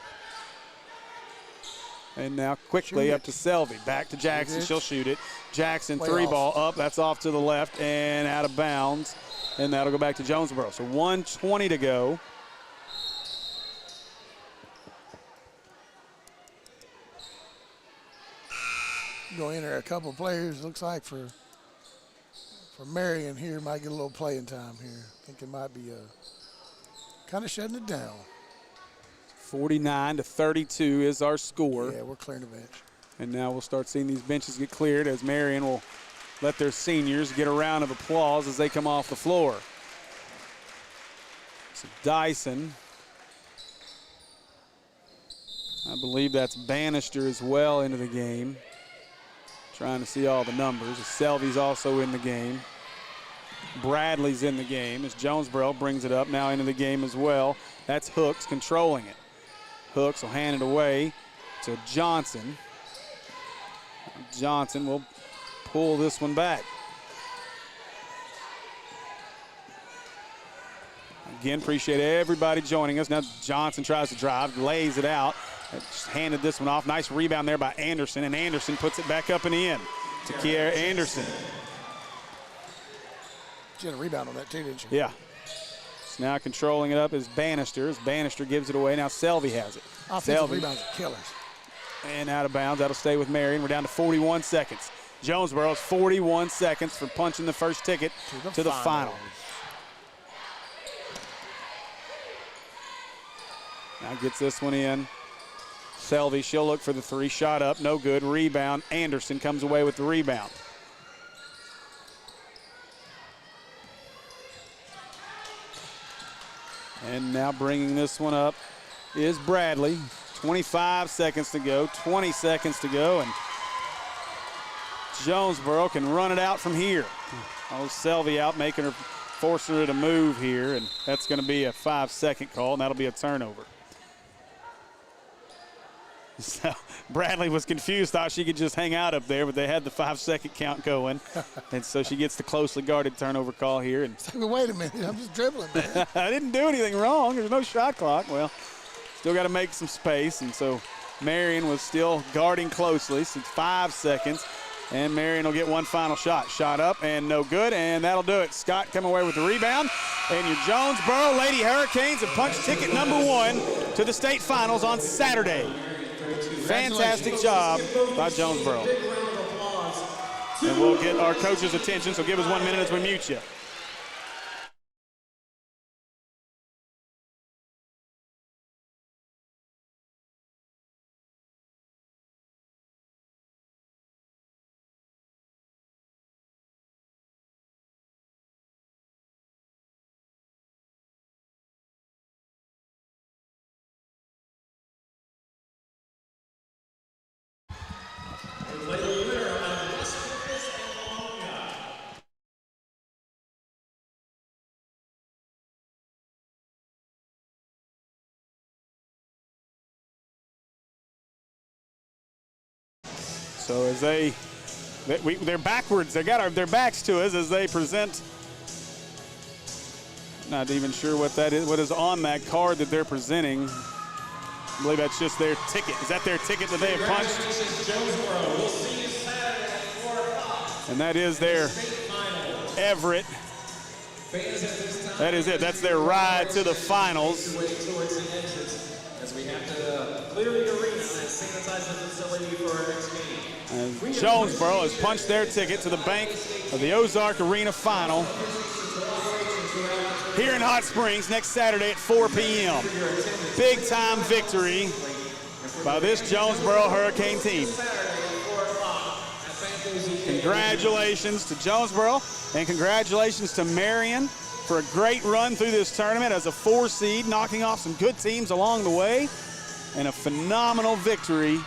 And now quickly up to Selby. Back to Jackson. She'll shoot it. Jackson, three ball up. That's off to the left and out of bounds. And that'll go back to Jonesboro. So 1:20 to go. Go enter a couple of players, looks like, for Marion here. Might get a little playing time here. I think it might be kind of shutting it down. 49-32 is our score. Yeah, we're clearing the bench. And now we'll start seeing these benches get cleared as Marion will let their seniors get a round of applause as they come off the floor. So Dyson. I believe that's Bannister as well into the game. Trying to see all the numbers. Selby's also in the game. Bradley's in the game as Jonesboro brings it up now into the game as well. That's Hooks controlling it. Hooks will hand it away to Johnson. Johnson will pull this one back. Again, appreciate everybody joining us. Now Johnson tries to drive, lays it out. Just handed this one off. Nice rebound there by Anderson, and Anderson puts it back up and in to Kiara Anderson. She had a rebound on that too, didn't she? Yeah. So now controlling it up is Bannister. As Bannister gives it away. Now Selby has it. Offensive rebounds are killers. And out of bounds. That'll stay with Marion. We're down to 41 seconds. Jonesboro's 41 seconds for punching the first ticket to the final. Now gets this one in. Selby, she'll look for the three. Shot up, no good. Rebound. Anderson comes away with the rebound. And now bringing this one up is Bradley. 25 seconds to go, 20 seconds to go, and Jonesboro can run it out from here. Oh, Selby out, making her, forcing her to move here, and that's going to be a 5-second call, and that'll be a turnover. So Bradley was confused, thought she could just hang out up there, but they had the 5-second count going. And so she gets the closely guarded turnover call here. And wait a minute, I'm just dribbling, man. I didn't do anything wrong. There's no shot clock. Well, still got to make some space. And so Marion was still guarding closely. So 5 seconds. And Marion will get one final shot. Shot up and no good, and that'll do it. Scott coming away with the rebound. And your Jonesboro Lady Hurricanes have punched ticket number 1 to the state finals on Saturday. Fantastic job by Jonesboro. And we'll get our coach's attention, so give us 1 minute as we mute you. So as they're backwards. They got their backs to us as they present. Not even sure what that is. What is on that card that they're presenting? I believe that's just their ticket. Is that their ticket that they have punched? And that is their Everett. That is it. That's their ride to the finals. And Jonesboro has punched their ticket to the bank of the Ozark Arena final here in Hot Springs next Saturday at 4 p.m. Big time victory by this Jonesboro Hurricane team. Congratulations to Jonesboro and congratulations to Marion for a great run through this tournament as a 4 seed, knocking off some good teams along the way, and a phenomenal victory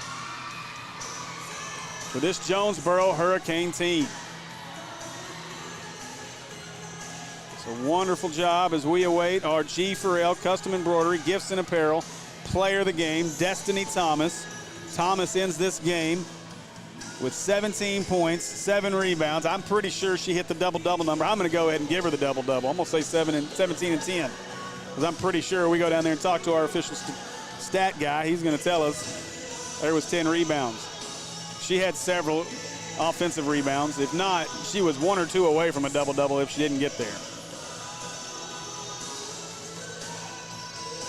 for this Jonesboro Hurricane team. It's a wonderful job as we await our G4L Custom Embroidery Gifts and Apparel Player of the Game, Destiny Thomas. Thomas ends this game with 17 points, 7 rebounds. I'm pretty sure she hit the double-double number. I'm going to go ahead and give her the double-double. I'm going to say 17 and 10 because I'm pretty sure we go down there and talk to our official stat guy. He's going to tell us there was 10 rebounds. She had several offensive rebounds. If not, she was 1 or 2 away from a double-double if she didn't get there.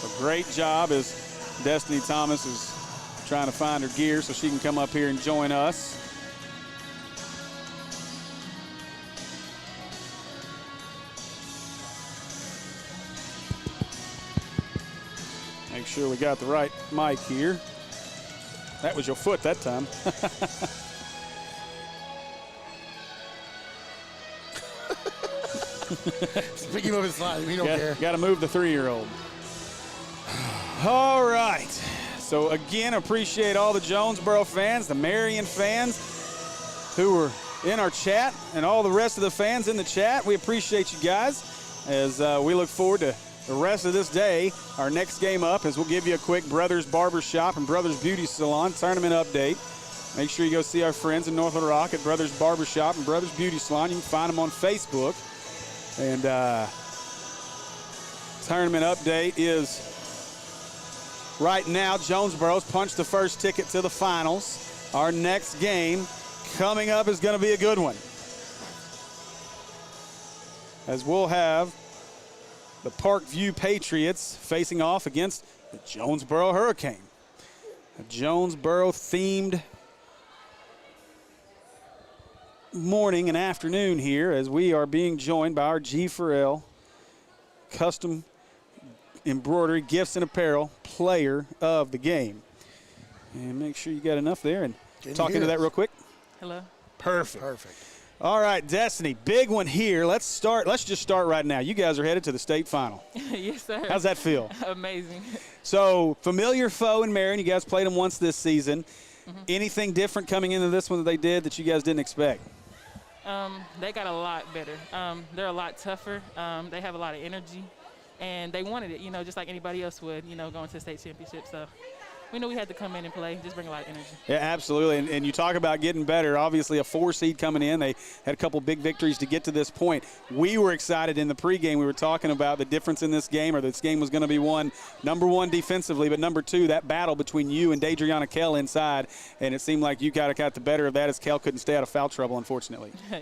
A great job as Destiny Thomas is trying to find her gear so she can come up here and join us. Make sure we got the right mic here. That was your foot that time. Speaking of his slide, we don't care. Got to move the 3-year-old. All right. So again, appreciate all the Jonesboro fans, the Marion fans who were in our chat, and all the rest of the fans in the chat. We appreciate you guys as we look forward to the rest of this day. Our next game up is we'll give you a quick Brothers Barbershop and Brothers Beauty Salon tournament update. Make sure you go see our friends in North Little Rock at Brothers Barbershop and Brothers Beauty Salon. You can find them on Facebook. And tournament update is right now Jonesboro's punched the first ticket to the finals. Our next game coming up is going to be a good one, as we'll have the Parkview Patriots facing off against the Jonesboro Hurricane. A Jonesboro-themed morning and afternoon here as we are being joined by our G4L Custom Embroidery Gifts and Apparel Player of the Game. And make sure you got enough there and talk into that real quick. Hello. Perfect. All right, Destiny, big one here. Let's just start right now. You guys are headed to the state final. Yes, sir. How's that feel? Amazing. So, familiar foe in Marion. You guys played them once this season. Mm-hmm. Anything different coming into this one that they did that you guys didn't expect? They got a lot better. They're a lot tougher. They have a lot of energy, and they wanted it, just like anybody else would, going to the state championship. So we knew we had to come in and play, just bring a lot of energy. Yeah, absolutely. And you talk about getting better. Obviously, a 4 seed coming in. They had a couple big victories to get to this point. We were excited in the pregame. We were talking about the difference in this game, or this game was going to be won, number 1, defensively, but number 2, that battle between you and Dadriana Kell inside. And it seemed like you kind of got the better of that as Kell couldn't stay out of foul trouble, unfortunately. Yeah.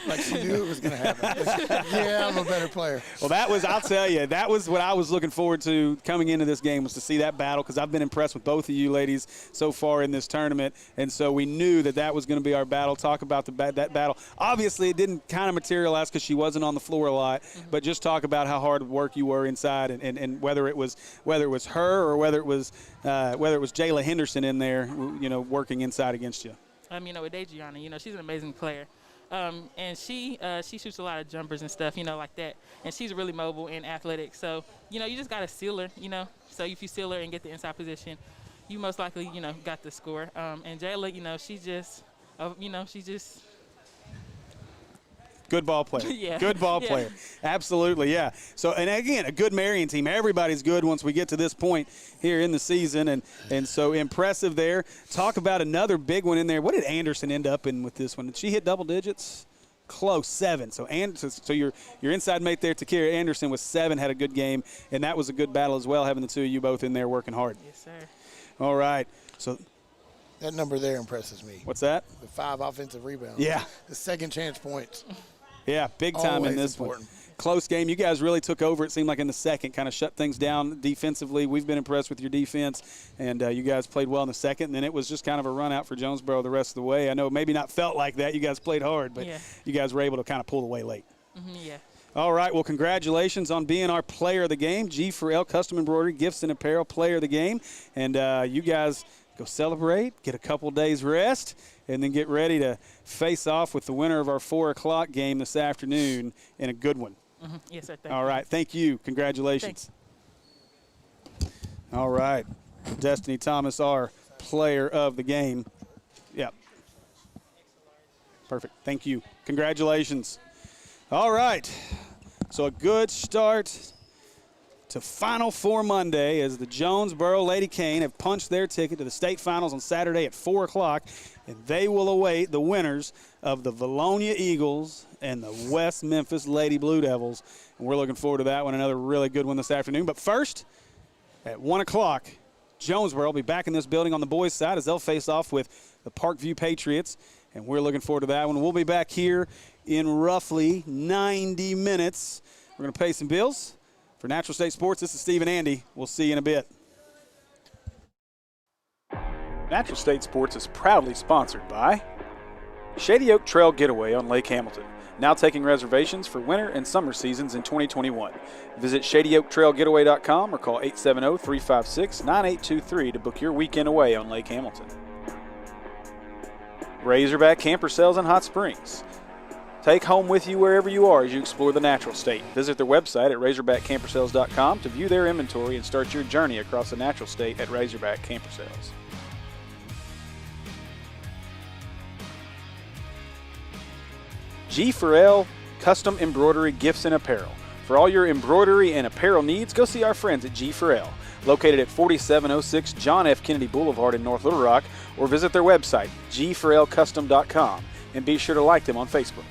Like she knew it was going to happen. Yeah, I'm a better player. Well, I'll tell you, that was what I was looking forward to coming into this game, was to see that battle, because I've been impressed with both of you ladies so far in this tournament. And so we knew that was going to be our battle. Talk about that battle. Obviously, it didn't kind of materialize because she wasn't on the floor a lot, but just talk about how hard work you were inside, and whether it was her or whether it was Jayla Henderson in there, working inside against you. With Dadriana, she's an amazing player. And she shoots a lot of jumpers and stuff, like that. And she's really mobile and athletic. So, you just got to seal her, So if you seal her and get the inside position, you most likely, got the score. And Jayla, she's just Good ball player. Yeah. Good ball Yeah. player. Absolutely, yeah. So, and again, a good Marion team. Everybody's good once we get to this point here in the season, and so impressive there. Talk about another big one in there. What did Anderson end up in with this one? Did she hit double digits? Close, 7. So your inside mate there, Takira Anderson, was 7, had a good game, and that was a good battle as well, having the two of you both in there working hard. Yes, sir. All right. So That number there impresses me. what's that? The 5 offensive rebounds. Yeah. The second chance points. Yeah, big time Always in this important. one. Close game. You guys really took over, it seemed like, in the second, kind of shut things down defensively. We've been impressed with your defense, and you guys played well in the second. And then it was just kind of a run out for Jonesboro the rest of the way. I know maybe not felt like that. You guys played hard, but you guys were able to kind of pull away late. Yeah. All right, well, congratulations on being our player of the game. G4L Custom Embroidery, Gifts and Apparel player of the game. And you guys go celebrate, get a couple days rest, and then get ready to face off with the winner of our 4 o'clock game this afternoon in a good one. Yes, sir. All right, thank you. Congratulations. All right, Destiny Thomas, our player of the game. Yep. Perfect. Thank you. Congratulations. All right, so a good start to Final Four Monday as the Jonesboro Lady Cane have punched their ticket to the state finals on Saturday at 4 o'clock, and they will await the winners of the Valonia Eagles and the West Memphis Lady Blue Devils. And we're looking forward to that one, another really good one this afternoon. But first, at 1 o'clock, Jonesboro will be back in this building on the boys' side as they'll face off with the Parkview Patriots. And we're looking forward to that one. We'll be back here in roughly 90 minutes. We're going to pay some bills. For Natural State Sports, this is Steve and Andy. We'll see you in a bit. Natural State Sports is proudly sponsored by Shady Oak Trail Getaway on Lake Hamilton, now taking reservations for winter and summer seasons in 2021. Visit ShadyOakTrailGetaway.com or call 870-356-9823 to book your weekend away on Lake Hamilton. Razorback Camper Sales in Hot Springs. Take home with you wherever you are as you explore the natural state. Visit their website at RazorbackCamperSales.com to view their inventory and start your journey across the natural state at Razorback Camper Sales. G4L Custom Embroidery Gifts and Apparel. For all your embroidery and apparel needs, go see our friends at G4L, located at 4706 John F. Kennedy Boulevard in North Little Rock, or visit their website, G4LCustom.com, and be sure to like them on Facebook.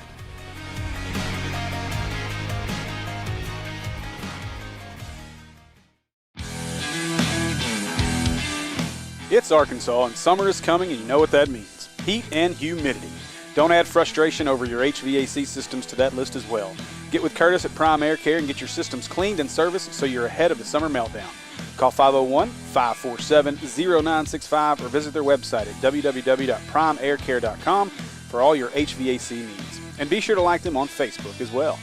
It's Arkansas, and summer is coming, and you know what that means. Heat and humidity. Don't add frustration over your HVAC systems to that list as well. Get with Curtis at Prime Air Care and get your systems cleaned and serviced so you're ahead of the summer meltdown. Call 501-547-0965 or visit their website at www.primeaircare.com for all your HVAC needs. And be sure to like them on Facebook as well.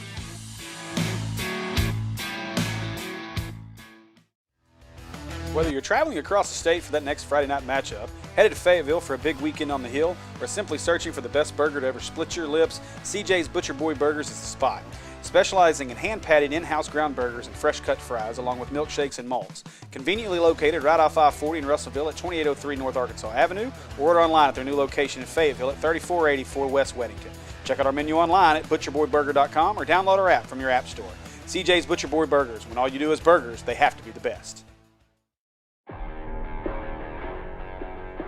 Whether you're traveling across the state for that next Friday night matchup, headed to Fayetteville for a big weekend on the hill, or simply searching for the best burger to ever split your lips, CJ's Butcher Boy Burgers is the spot. Specializing in hand-patted in-house ground burgers and fresh-cut fries, along with milkshakes and malts. Conveniently located right off I-40 in Russellville at 2803 North Arkansas Avenue, or order online at their new location in Fayetteville at 3484 West Weddington. Check out our menu online at butcherboyburger.com or download our app from your app store. CJ's Butcher Boy Burgers. When all you do is burgers, they have to be the best.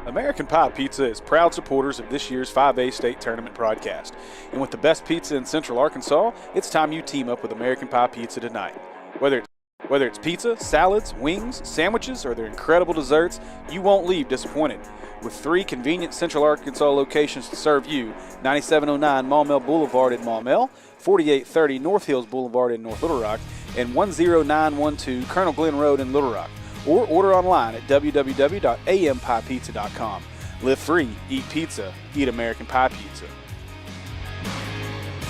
American Pie Pizza is proud supporters of this year's 5A State Tournament broadcast. And with the best pizza in Central Arkansas, it's time you team up with American Pie Pizza tonight. Whether it's pizza, salads, wings, sandwiches, or their incredible desserts, you won't leave disappointed. With 3 convenient Central Arkansas locations to serve you, 9709 Maumelle Boulevard in Maumelle, 4830 North Hills Boulevard in North Little Rock, and 10912 Colonel Glenn Road in Little Rock. Or order online at www.ampipizza.com. Live free, eat pizza, eat American Pie Pizza.